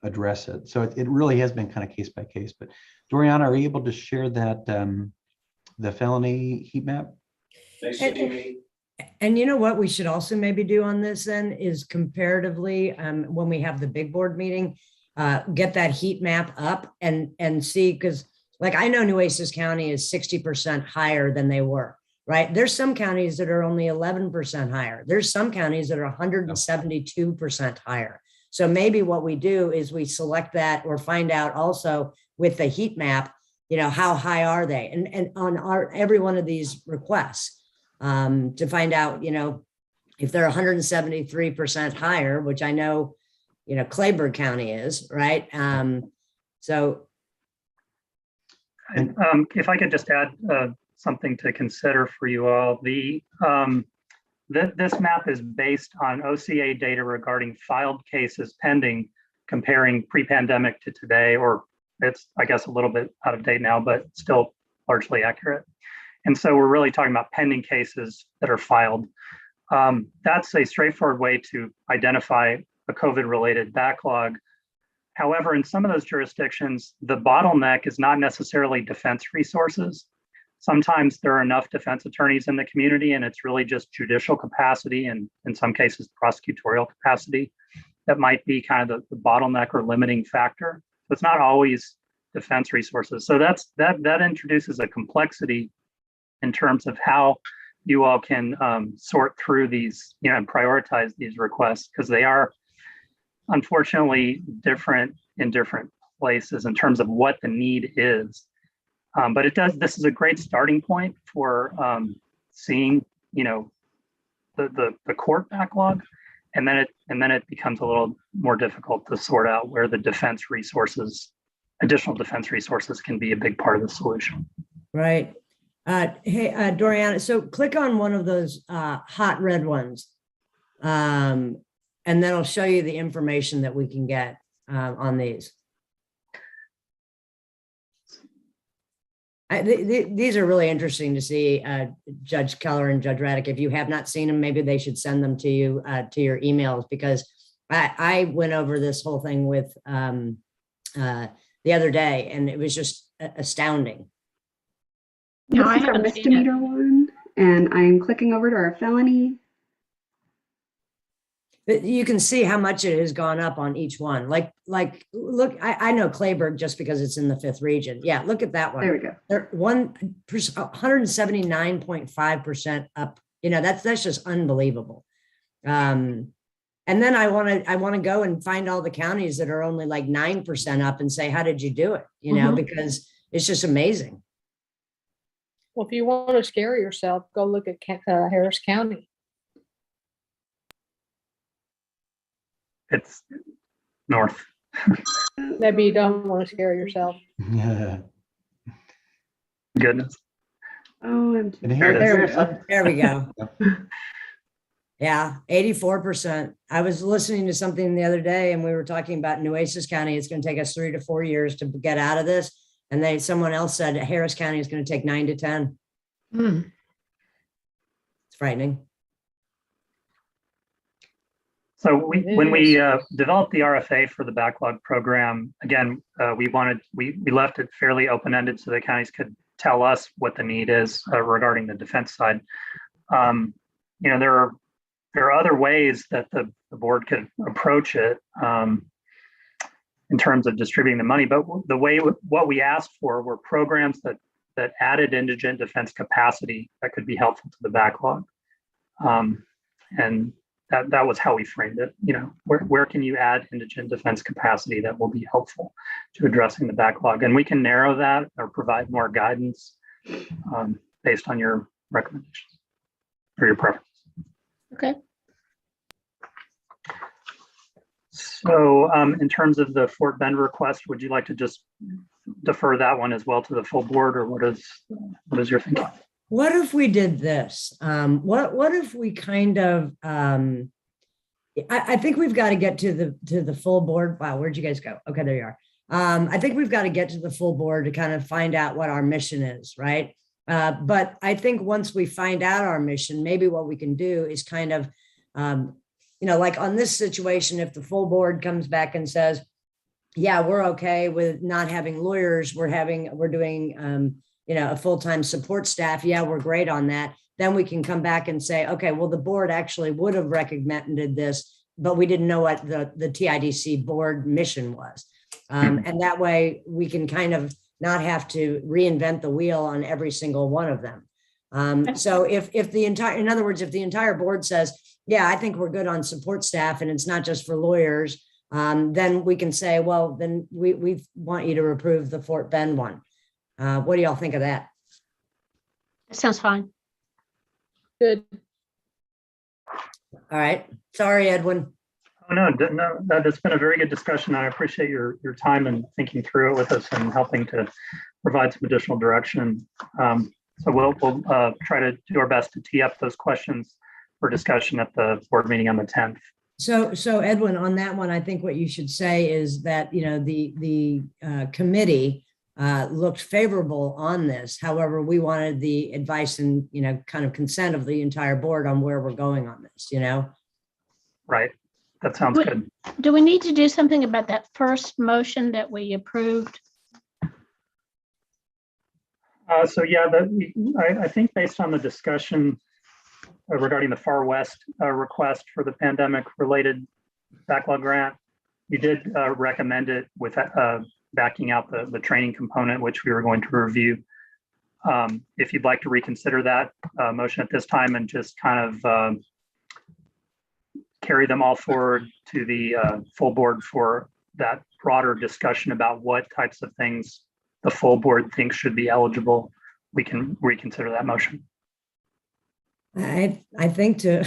address it. So it really has been kind of case by case. But Doriana, are you able to share that the felony heat map? And you know what we should also maybe do on this then is comparatively, when we have the big board meeting, get that heat map up and see, because like I know Nueces County is 60% higher than they were, right? There's some counties that are only 11% higher. There's some counties that are 172% higher. So maybe what we do is we select that or find out also with the heat map, you know, how high are they? And on every one of these requests, to find out, you know, if they're 173% higher, which I know, you know, Clayburgh County is, right? So. If I could just add something to consider for you all, this map is based on OCA data regarding filed cases pending, comparing pre-pandemic to today, or it's, I guess, a little bit out of date now, but still largely accurate. And so we're really talking about pending cases that are filed. That's a straightforward way to identify a COVID-related backlog. However, in some of those jurisdictions, the bottleneck is not necessarily defense resources. Sometimes there are enough defense attorneys in the community, and it's really just judicial capacity and in some cases prosecutorial capacity that might be kind of the bottleneck or limiting factor. So it's not always defense resources. So that introduces a complexity in terms of how you all can sort through these, you know, and prioritize these requests, because they are unfortunately different in different places in terms of what the need is. But this is a great starting point for seeing, you know, the court backlog, and then it becomes a little more difficult to sort out where the defense resources, additional defense resources, can be a big part of the solution. Right. Hey, Doriana, so click on one of those hot red ones. And then I'll show you the information that we can get on these. These are really interesting to see, Judge Keller and Judge Raddick. If you have not seen them, maybe they should send them to you to your emails, because I went over this whole thing with the other day, and it was just astounding. No, I This is our haven't seen it. misdemeanor one, and I'm clicking over to our felony. You can see how much it has gone up on each one. Like, look, I know Clayburgh just because it's in the 5th region. Yeah, look at that one. There we go. They're 179.5% up. You know, that's just unbelievable. And then I want to go and find all the counties that are only like 9% up and say, how did you do it? You know, because it's just amazing. Well, if you want to scare yourself, go look at Harris County. It's north. Maybe you don't want to scare yourself. Goodness. Oh, I'm And here, there we go. There we go. Yeah, 84%. I was listening to something the other day, and we were talking about Nueces County. It's going to take us 3 to 4 years to get out of this. And someone else said Harris County is going to take 9 to 10. It's frightening. So when we developed the RFA for the backlog program, again, we left it fairly open-ended so the counties could tell us what the need is regarding the defense side. You know, there are other ways that the board could approach it in terms of distributing the money, but what we asked for were programs that added indigent defense capacity that could be helpful to the backlog, and that was how we framed it. You know, where can you add indigent defense capacity that will be helpful to addressing the backlog? And we can narrow that or provide more guidance based on your recommendations or your preference. Okay. So in terms of the Fort Bend request, would you like to just defer that one as well to the full board, or what is your thinking? What if we did this? What if we kind of, I think we've got to get to the full board. Wow, where'd you guys go? Okay, there you are. I think we've got to get to the full board to kind of find out what our mission is, right? But I think once we find out our mission, maybe what we can do is kind of, you know, like on this situation, if the full board comes back and says, yeah, we're okay with not having lawyers, we're doing, you know, a full-time support staff. Yeah, we're great on that. Then we can come back and say, okay, well, the board actually would have recommended this, but we didn't know what the TIDC board mission was. And that way we can kind of not have to reinvent the wheel on every single one of them. So if the entire board says, yeah, I think we're good on support staff and it's not just for lawyers, then we can say, well, then we want you to approve the Fort Bend one. What do y'all think of that? That sounds fine. Good. All right. Sorry, Edwin. Oh, no, that's been a very good discussion. I appreciate your time and thinking through it with us and helping to provide some additional direction. So we'll try to do our best to tee up those questions for discussion at the board meeting on the 10th. So Edwin, on that one, I think what you should say is that, you know, the committee looked favorable on this. However, we wanted the advice and, you know, kind of consent of the entire board on where we're going on this, you know? Right. That sounds good. Do we need to do something about that first motion that we approved? So yeah, I think based on the discussion regarding the Far West request for the pandemic related backlog grant, you did recommend it with backing out the training component, which we were going to review. If you'd like to reconsider that motion at this time and just kind of carry them all forward to the full board for that broader discussion about what types of things the full board thinks should be eligible, we can reconsider that motion. I think to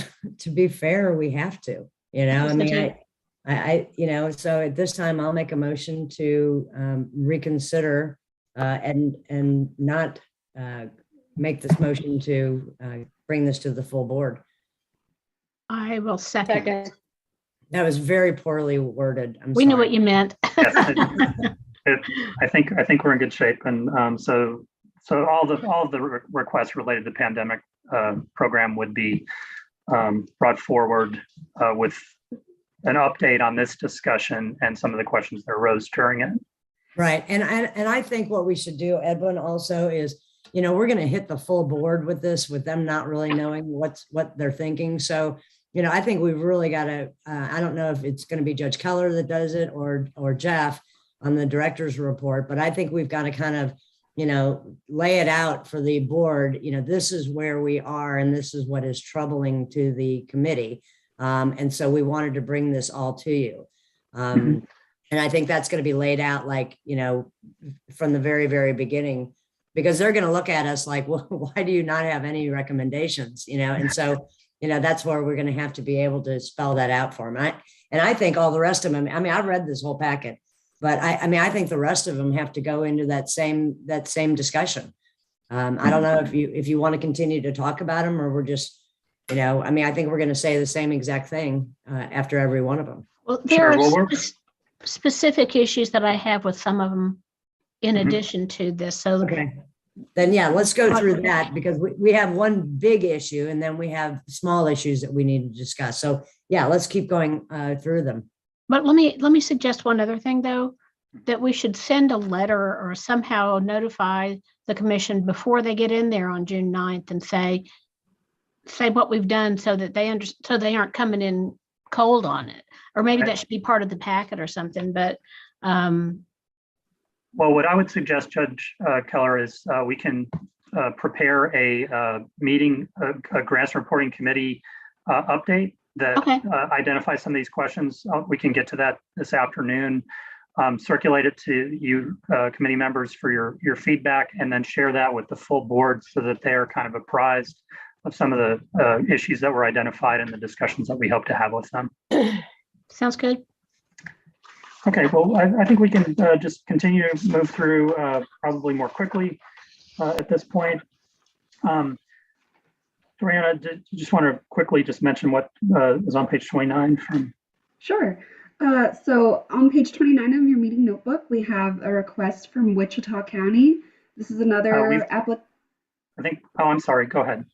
be fair, we have to, you know, I mean, you know, so at this time I'll make a motion to reconsider and not make this motion to bring this to the full board. I will second. Second. That was very poorly worded. I'm We knew sorry. what you meant. Yes, I think we're in good shape, and so all the requests related to the pandemic program would be brought forward with an update on this discussion and some of the questions that arose during it. Right. And I think what we should do, Edwin, also is, we're going to hit the full board with this, with them not really knowing what they're thinking. So, I think we've really got to, I don't know if it's going to be Judge Keller that does it or Jeff on the director's report, but I think we've got to kind of, lay it out for the board. This is where we are, and this is what is troubling to the committee. And so we wanted to bring this all to you. And I think that's going to be laid out like, from the very, very beginning, because they're going to look at us like, well, why do you not have any recommendations? And so, that's where we're going to have to be able to spell that out for them. And I think all the rest of them, I've read this whole packet, but I think the rest of them have to go into that same discussion. I don't know if you want to continue to talk about them, or we're just, I think we're going to say the same exact thing after every one of them. Well, there Sure, are specific issues that I have with some of them in addition to this. So Okay. Then, yeah, let's go through that, because we have one big issue and then we have small issues that we need to discuss. So yeah, let's keep going through them. But let me suggest one other thing, though, that we should send a letter or somehow notify the commission before they get in there on June 9th and say what we've done, so that so they aren't coming in cold on it. Or maybe that should be part of the packet or something. But well, what I would suggest, Judge Keller, is we can prepare a meeting, a grants reporting committee update that identifies some of these questions. We can get to that this afternoon. Circulate it to you committee members for your feedback, and then share that with the full board so that they are kind of apprised of some of the issues that were identified in the discussions that we hope to have with them. Sounds good. Okay, well, I think we can just continue to move through probably more quickly at this point. Doriana, did you just want to quickly just mention what is on page 29 from? Sure. So on page 29 of your meeting notebook, we have a request from Wichita County. This is another I'm sorry, go ahead.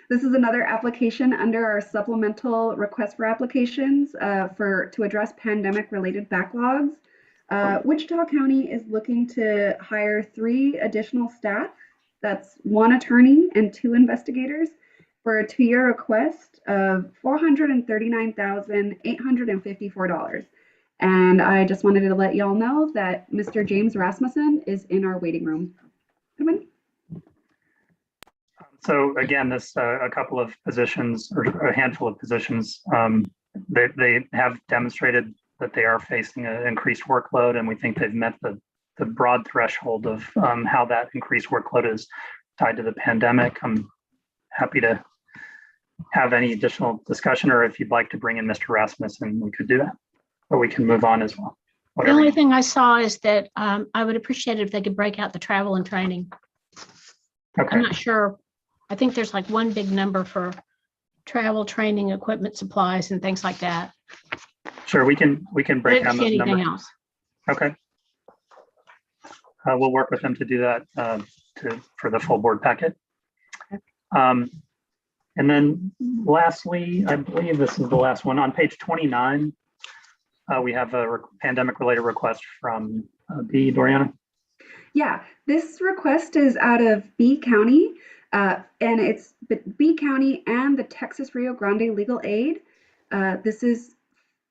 This is another application under our supplemental request for applications to address pandemic-related backlogs. Wichita County is looking to hire 3 additional staff. That's 1 attorney and 2 investigators for a 2-year request of $439,854. And I just wanted to let y'all know that Mr. James Rasmussen is in our waiting room. So again, this a couple of positions, or a handful of positions, they have demonstrated that they are facing an increased workload, and we think they've met the broad threshold of how that increased workload is tied to the pandemic. I'm happy to have any additional discussion, or if you'd like to bring in Mr. Rasmussen, we could do that, or we can move on as well. The only thing I saw is that I would appreciate it if they could break out the travel and training. Okay. I'm not sure. I think there's like one big number for travel, training, equipment, supplies, and things like that. Sure, we can break down those numbers. Else. Okay. We'll work with them to do that for the full board packet. And then lastly, I believe this is the last one on page 29. We have a pandemic-related request from B. Doriana. Yeah, this request is out of B County, and it's B County and the Texas Rio Grande Legal Aid. This is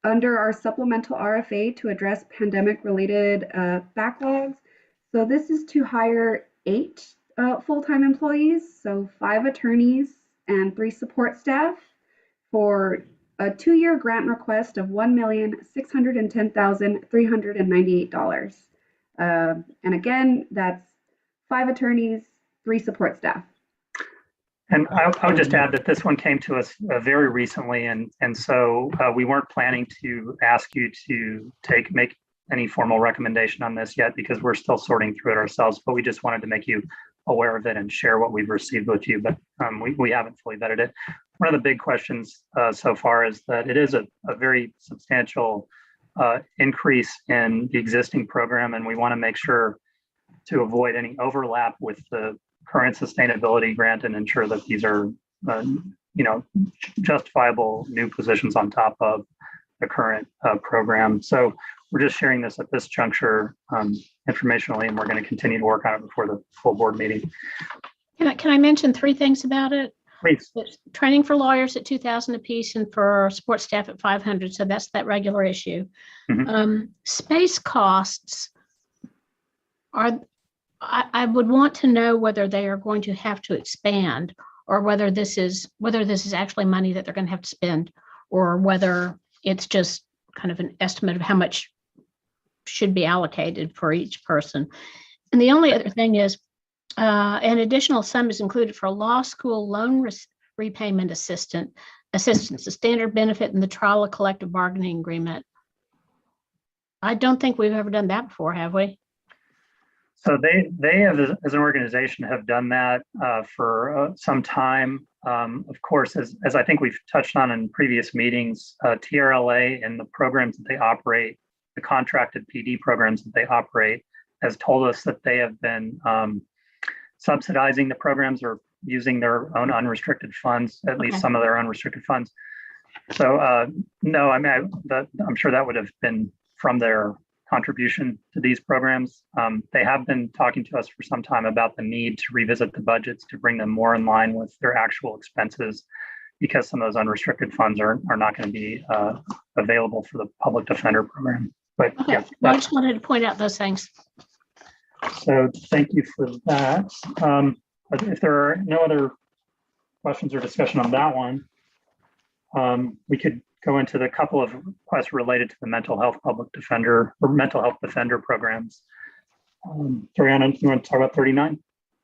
under our supplemental RFA to address pandemic-related backlogs. So this is to hire 8 full-time employees, so 5 attorneys and 3 support staff for a 2-year grant request of $1,610,398. And again, that's 5 attorneys, 3 support staff. And I would just add that this one came to us very recently, and so we weren't planning to ask you to make any formal recommendation on this yet, because we're still sorting through it ourselves, but we just wanted to make you aware of it and share what we've received with you, but we haven't fully vetted it. One of the big questions so far is that it is a very substantial increase in the existing program, and we want to make sure to avoid any overlap with the current sustainability grant and ensure that these are justifiable new positions on top of the current program. So we're just sharing this at this juncture informationally, and we're going to continue to work on it before the full board meeting. Can I mention 3 things about it? Please. Training for lawyers at 2,000 apiece and for support staff at 500. So that's that regular issue. Mhm. Space costs are, I would want to know whether they are going to have to expand, or whether this is actually money that they're going to have to spend, or whether it's just kind of an estimate of how much should be allocated for each person. And the only other thing is, an additional sum is included for law school loan repayment assistance, a standard benefit in the trial of collective bargaining agreement. I don't think we've ever done that before, have we? So they have, as an organization, have done that for some time. Of course, as I think we've touched on in previous meetings, TRLA and the programs that they operate, the contracted PD programs that they operate, has told us that they have been subsidizing the programs or using their own unrestricted funds, at least some of their unrestricted funds. So no, I mean, I'm sure that would have been from their contribution to these programs. They have been talking to us for some time about the need to revisit the budgets to bring them more in line with their actual expenses, because some of those unrestricted funds are not going to be available for the public defender program. But yeah, well, I just wanted to point out those things. So thank you for that. If there are no other questions or discussion on that one, we could go into the couple of requests related to the mental health public defender or mental health defender programs. Toriana, you want to talk about 39?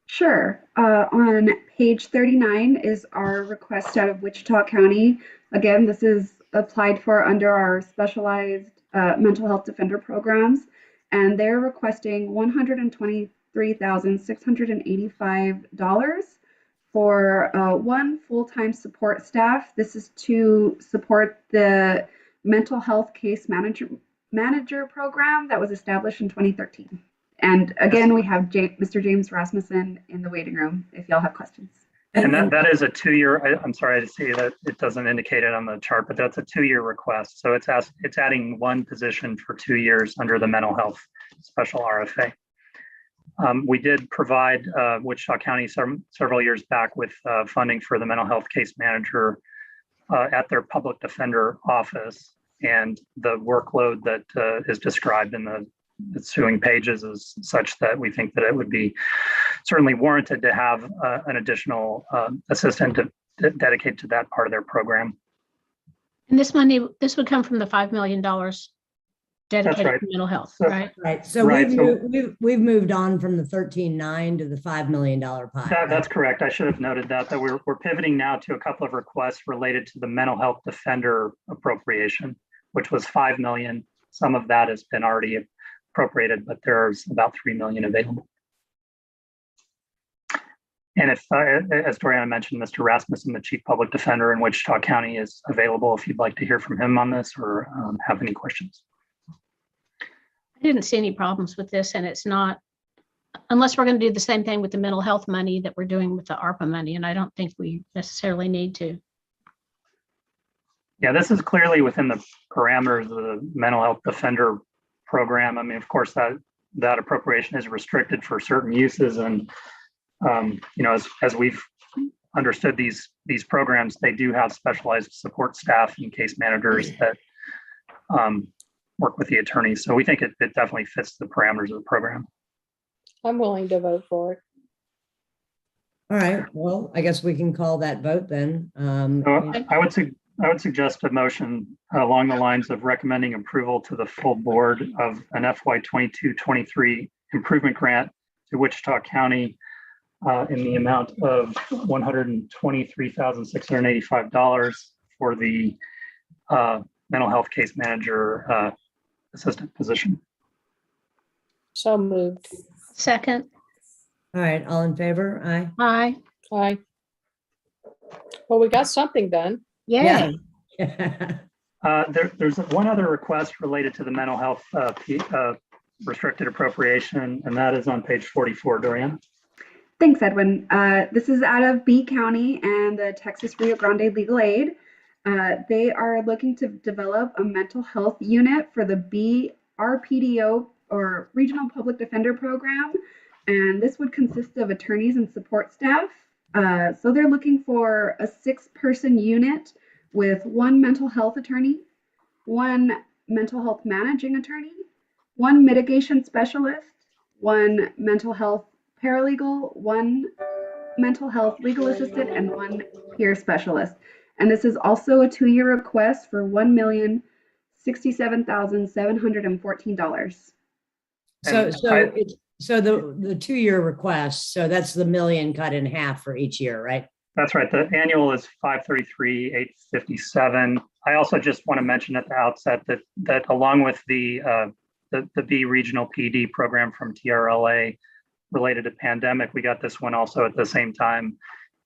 Sure. On page 39 is our request out of Wichita County. Again, this is applied for under our specialized mental health defender programs, and they're requesting $123,685 for 1 full-time support staff. This is to support the mental health case manager program that was established in 2013. And again, we have Mr. James Rasmussen in the waiting room if y'all have questions. And that is a 2-year, I'm sorry to see that it doesn't indicate it on the chart, but that's a 2-year request. So it's adding 1 position for 2 years under the mental health special RFA. We did provide Wichita County several years back with funding for the mental health case manager at their public defender office. And the workload that is described in the ensuing pages is such that we think that it would be certainly warranted to have an additional assistant dedicated to that part of their program. And this would come from the $5 million dedicated to mental health, right? Right. So we've moved on from the 13.9 to the $5 million pie. That's correct. I should have noted that we're pivoting now to a couple of requests related to the mental health defender appropriation, which was $5 million. Some of that has been already appropriated, but there's about $3 million available. And if, as Toriana mentioned, Mr. Rasmussen, the Chief Public Defender in Wichita County, is available if you'd like to hear from him on this or have any questions. I didn't see any problems with this, and it's not, unless we're going to do the same thing with the mental health money that we're doing with the ARPA money, and I don't think we necessarily need to. Yeah, this is clearly within the parameters of the mental health defender program. I mean, of course, that appropriation is restricted for certain uses, and as we've understood these programs, they do have specialized support staff and case managers that work with the attorneys. So we think it definitely fits the parameters of the program. I'm willing to vote for it. All right. Well, I guess we can call that vote then. I would suggest a motion along the lines of recommending approval to the full board of an FY 22-23 improvement grant to Wichita County in the amount of $123,685 for the mental health case manager assistant position. So moved. Second. All right, all in favor? Aye. Aye. Aye. Well, we got something done. Yay. Yeah. There's one other request related to the mental health restricted appropriation, and that is on page 44, Dorian. Thanks, Edwin. This is out of B County and the Texas Rio Grande Legal Aid. They are looking to develop a mental health unit for the RPDO or Regional Public Defender Program. And this would consist of attorneys and support staff. So they're looking for a 6-person unit with 1 mental health attorney, 1 mental health managing attorney, 1 mitigation specialist, 1 mental health paralegal, 1 mental health legal assistant, and 1 peer specialist. And this is also a 2-year request for $1,067,714. So the 2-year request, so that's the million cut in half for each year, right? That's right. The annual is 533,857. I also just want to mention at the outset that along with the B regional PD program from TRLA related to pandemic, we got this one also at the same time,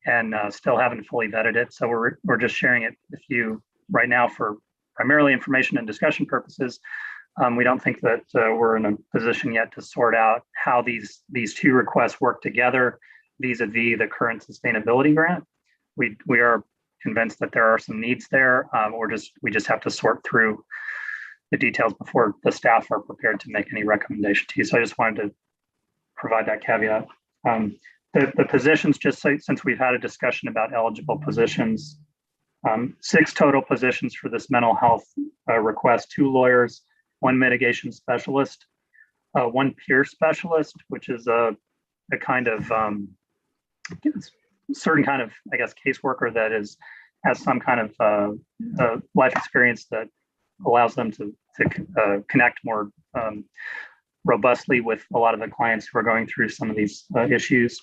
and still haven't fully vetted it. So we're just sharing it with you right now for primarily information and discussion purposes. We don't think that we're in a position yet to sort out how these 2 requests work together vis-a-vis the current sustainability grant. We are convinced that there are some needs there. We just have to sort through the details before the staff are prepared to make any recommendation to you. So I just wanted to provide that caveat. The positions, just since we've had a discussion about eligible positions, 6 total positions for this mental health request: 2 lawyers, 1 mitigation specialist, 1 peer specialist, which is a kind of certain kind of, I guess, caseworker that has some kind of life experience that allows them to connect more robustly with a lot of the clients who are going through some of these issues,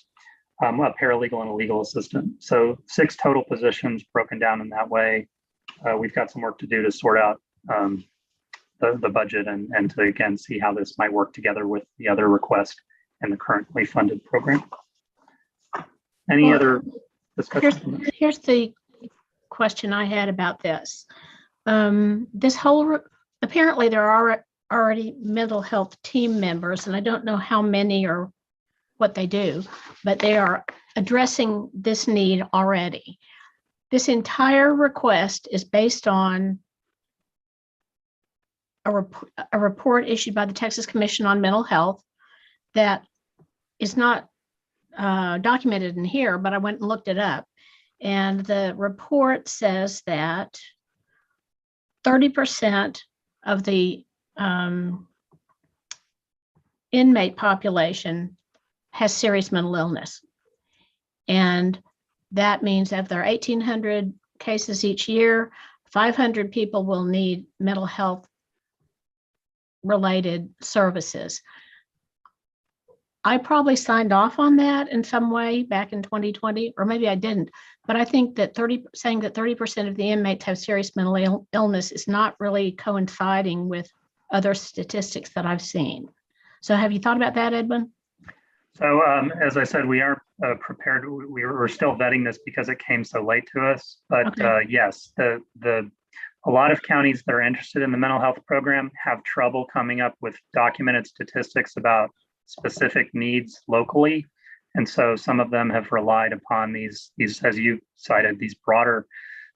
a paralegal and a legal assistant. So 6 total positions broken down in that way. We've got some work to do to sort out the budget and to, again, see how this might work together with the other request in the currently funded program. Any other discussion? Here's the question I had about this. This whole, apparently there are already mental health team members, and I don't know how many or what they do, but they are addressing this need already. This entire request is based on a report issued by the Texas Commission on Mental Health that is not documented in here, but I went and looked it up. And the report says that 30% of the inmate population has serious mental illness. And that means that if there are 1,800 cases each year, 500 people will need mental health related services. I probably signed off on that in some way back in 2020, or maybe I didn't, but I think that saying that 30% of the inmates have serious mental illness is not really coinciding with other statistics that I've seen. So have you thought about that, Edwin? So as I said, we aren't prepared. We're still vetting this because it came so late to us. But okay. Yes, a lot of counties that are interested in the mental health program have trouble coming up with documented statistics about specific needs locally. And so some of them have relied upon these, as you cited, these broader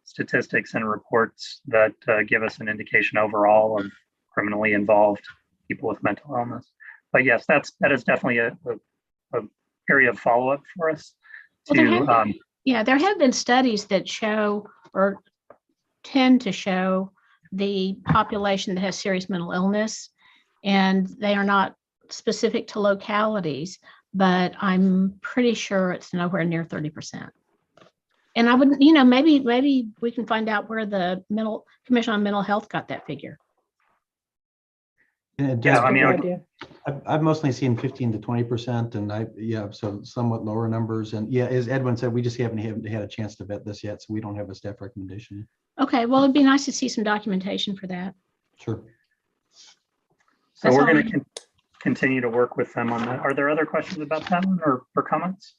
statistics and reports that give us an indication overall of criminally involved people with mental illness. But yes, that is definitely a area of follow-up for us. There have been studies that show or tend to show the population that has serious mental illness, and they are not specific to localities, but I'm pretty sure it's nowhere near 30%. And I wouldn't, maybe we can find out where the Commission on Mental Health got that figure. I've mostly seen 15 to 20%, and so somewhat lower numbers. And as Edwin said, we just haven't had a chance to vet this yet, so we don't have a staff recommendation. Okay, well, it'd be nice to see some documentation for that. Sure. So we're going to continue to work with them on that. Are there other questions about that one or comments?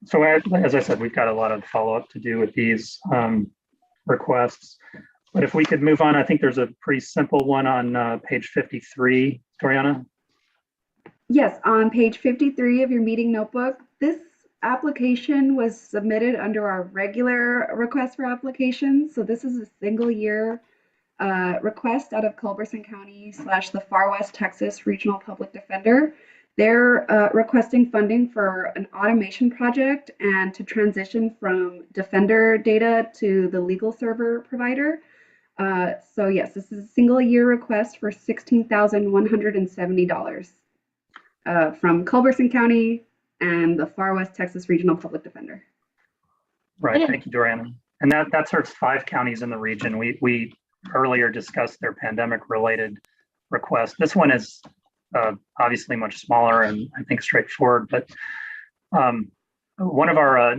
So as I said, we've got a lot of follow-up to do with these requests. But if we could move on, I think there's a pretty simple one on page 53, Doriana. Yes, on page 53 of your meeting notebook, this application was submitted under our regular request for applications. So this is a single year request out of Culberson County / the Far West Texas Regional Public Defender. They're requesting funding for an automation project and to transition from Defender data to the legal server provider. So yes, this is a single year request for $16,170 from Culberson County and the Far West Texas Regional Public Defender. Right, thank you, Doriana. And that serves 5 counties in the region. We earlier discussed their pandemic-related request. This one is obviously much smaller and I think straightforward, but one of our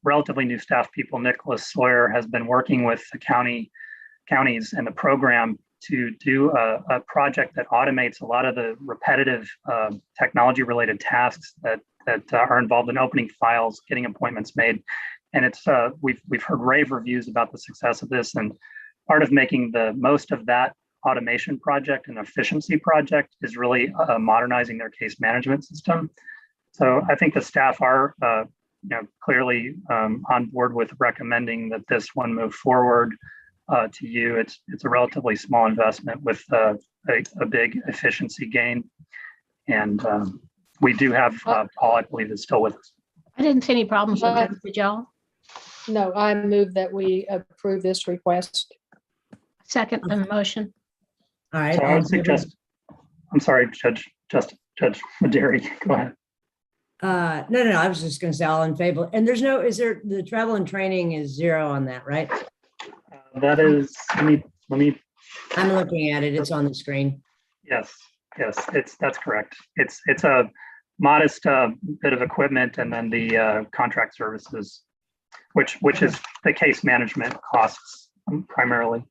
relatively new staff people, Nicholas Sawyer, has been working with the counties and the program to do a project that automates a lot of the repetitive technology-related tasks that are involved in opening files, getting appointments made. And it's we've heard rave reviews about the success of this, and part of making the most of that automation project and efficiency project is really modernizing their case management system. So I think the staff are clearly on board with recommending that this one move forward to you. It's a relatively small investment with a big efficiency gain. And we do have Paul, I believe, is still with us. I didn't see any problems with it, did y'all? No, I move that we approve this request. Second the motion. All right. So I would suggest, I'm sorry, Judge Maderi, go ahead. No, I was just going to say all in favor. And the travel and training is 0 on that, right? That is, let me. I'm looking at it. It's on the screen. Yes, that's correct. It's a modest bit of equipment, and then the contract services, which is the case management costs primarily.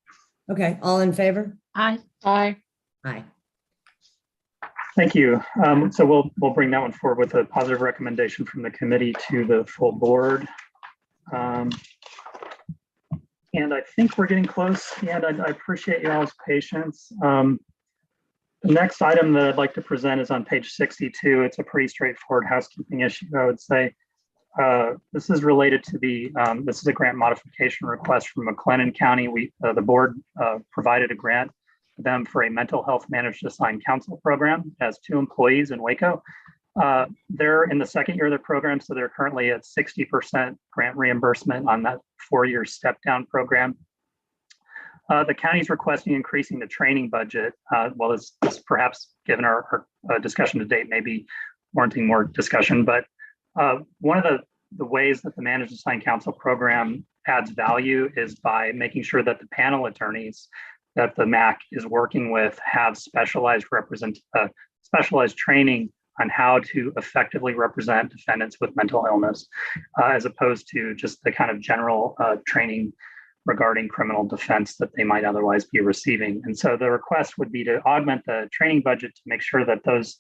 Okay, all in favor? Aye. Aye. Aye. Thank you. So we'll bring that one forward with a positive recommendation from the committee to the full board. And I think we're getting close, and I appreciate y'all's patience. The next item that I'd like to present is on page 62. It's a pretty straightforward housekeeping issue, I would say. This is related to this is a grant modification request from McLennan County. The board provided a grant to them for a mental health managed assigned counsel program. It has 2 employees in Waco. They're in the 2nd year of their program, so they're currently at 60% grant reimbursement on that 4-year step down program. The county's requesting increasing the training budget. Well, this perhaps, given our discussion to date, maybe warranting more discussion, but one of the ways that the managed assigned counsel program adds value is by making sure that the panel attorneys that the MAC is working with have specialized training on how to effectively represent defendants with mental illness, as opposed to just the kind of general training regarding criminal defense that they might otherwise be receiving. And so the request would be to augment the training budget to make sure that those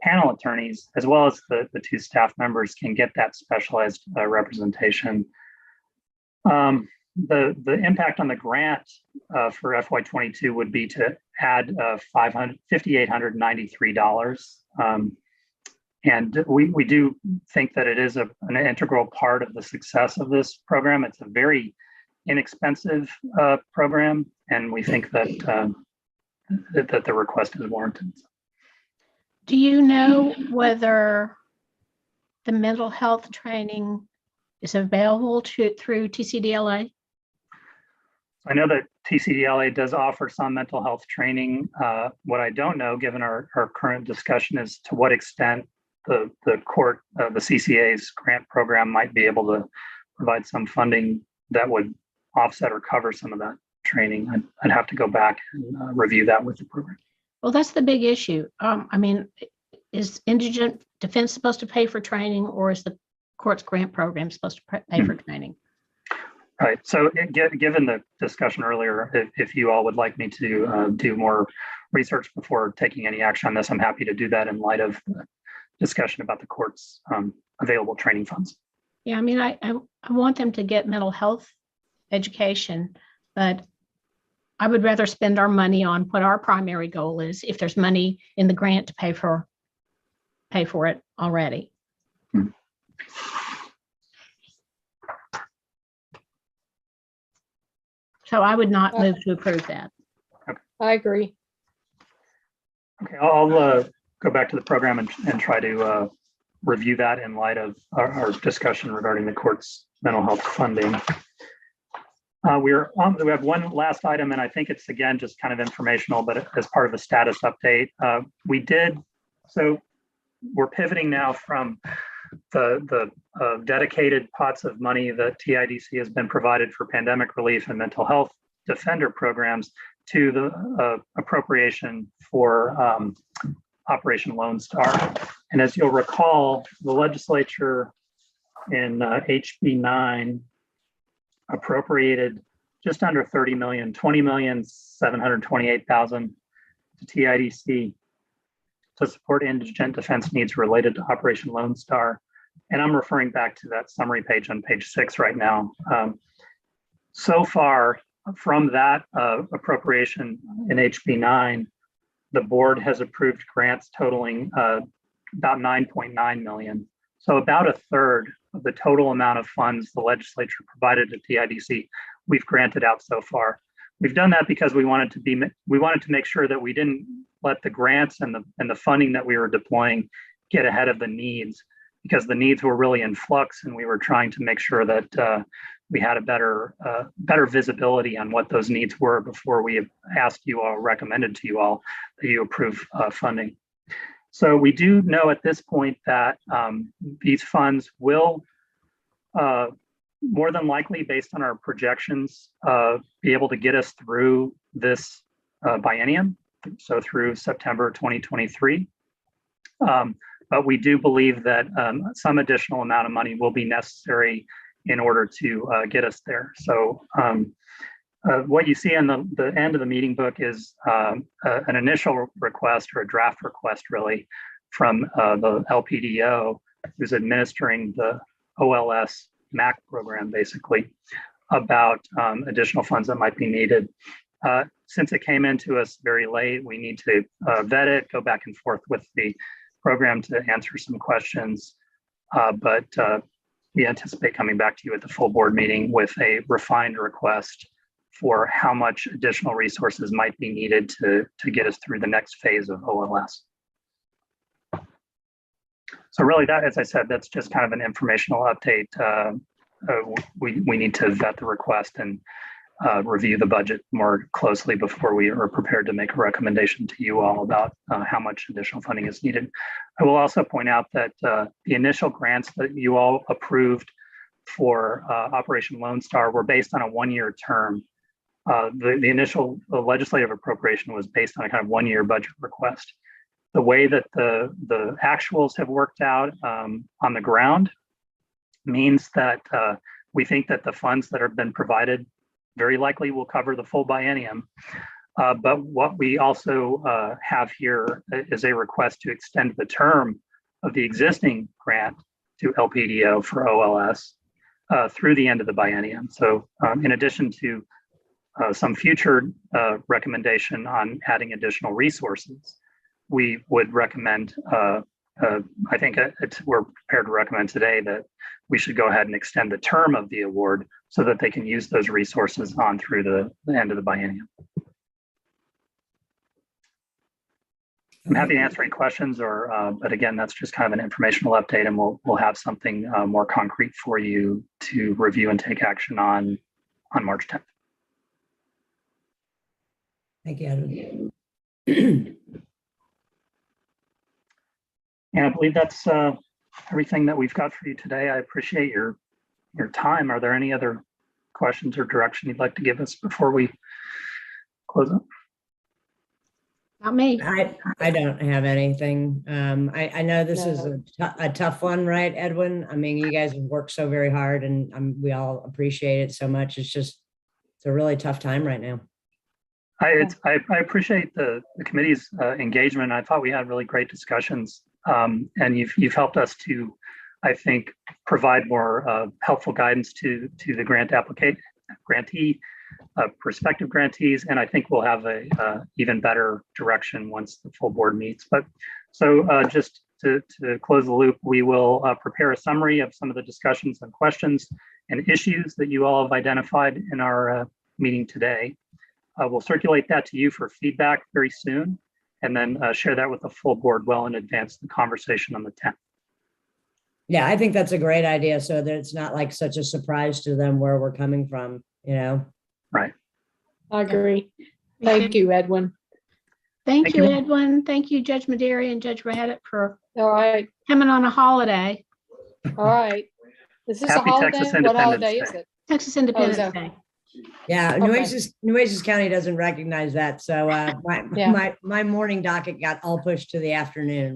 panel attorneys, as well as the 2 staff members, can get that specialized representation. The impact on the grant for FY22 would be to add $5,893. And we do think that it is an integral part of the success of this program. It's a very inexpensive program, and we think that that the request is warranted. Do you know whether the mental health training is available through TCDLA? I know that TCDLA does offer some mental health training. What I don't know, given our current discussion, is to what extent the CCA's grant program might be able to provide some funding that would offset or cover some of that training. I'd have to go back and review that with the program. Well, that's the big issue. I mean, is indigent defense supposed to pay for training, or is the court's grant program supposed to pay for training? Right. So given the discussion earlier, if you all would like me to do more research before taking any action on this. I'm happy to do that in light of discussion about the court's available training funds. Yeah, I mean, I want them to get mental health education, but I would rather spend our money on what our primary goal is, if there's money in the grant to pay for it already. So I would not move to approve that. I agree. Okay, I'll go back to the program and try to review that in light of our discussion regarding the court's mental health funding. We have one last item, and I think it's, again, just kind of informational, but as part of a status update, so we're pivoting now from the dedicated pots of money that TIDC has been provided for pandemic relief and mental health defender programs to the appropriation for Operation Lone Star. And as you'll recall, the legislature in HB 9 appropriated just under 30 million, 20,728,000 to TIDC to support indigent defense needs related to Operation Lone Star. And I'm referring back to that summary page on page 6 right now. So far from that appropriation in HB 9, the board has approved grants totaling about 9.9 million. So about a third of the total amount of funds the legislature provided to TIDC, we've granted out so far. We've done that because we wanted to make sure that we didn't let the grants and the funding that we were deploying get ahead of the needs, because the needs were really in flux, and we were trying to make sure that we had a better visibility on what those needs were before we asked you all, recommended to you all, that you approve funding. So we do know at this point that these funds will more than likely, based on our projections, be able to get us through this biennium, so through September 2023. But we do believe that some additional amount of money will be necessary in order to get us there. So what you see on the end of the meeting book is an initial request, or a draft request really, from the LPDO, who's administering the OLS MAC program, basically, about additional funds that might be needed. Since it came into us very late, we need to vet it, go back and forth with the program to answer some questions. But we anticipate coming back to you at the full board meeting with a refined request for how much additional resources might be needed to get us through the next phase of OLS. So really, that, as I said, that's just kind of an informational update. We need to vet the request and review the budget more closely before we are prepared to make a recommendation to you all about how much additional funding is needed. I will also point out that the initial grants that you all approved for Operation Lone Star were based on a one-year term. The initial legislative appropriation was based on a kind of one-year budget request. The way that the actuals have worked out on the ground means that we think that the funds that have been provided very likely will cover the full biennium. But what we also have here is a request to extend the term of the existing grant to LPDO for OLS through the end of the biennium. So in addition to some future recommendation on adding additional resources, we would recommend, I think we're prepared to recommend today that we should go ahead and extend the term of the award so that they can use those resources on through the end of the biennium. I'm happy to answer any questions, but again, that's just kind of an informational update, and we'll have something more concrete for you to review and take action on March 10th. Thank you, Edwin. And I believe that's everything that we've got for you today. I appreciate your time. Are there any other questions or direction you'd like to give us before we close up? Not me. I don't have anything. I know this is a tough one, right, Edwin? I mean, you guys have worked so very hard, and we all appreciate it so much. It's a really tough time right now. I appreciate the committee's engagement. I thought we had really great discussions, and you've helped us to, I think, provide more helpful guidance to the grantee, prospective grantees, and I think we'll have a even better direction once the full board meets. But so just to close the loop, we will prepare a summary of some of the discussions and questions and issues that you all have identified in our meeting today. We'll circulate that to you for feedback very soon, and then share that with the full board well in advance of the conversation on the 10th. Yeah, I think that's a great idea, so that it's not like such a surprise to them where we're coming from, you know? Right. I agree. Thank you, Edwin. Thank Thank you, you. Edwin. Thank you, Judge Maderi and Judge Raddick, for All right, coming on a holiday, all right. Is this a Happy holiday? Texas What Independence holiday is Day. it? Texas Independence that- Day. Yeah, Okay. Nueces County doesn't recognize that, so Yeah. my morning docket got all pushed to the afternoon.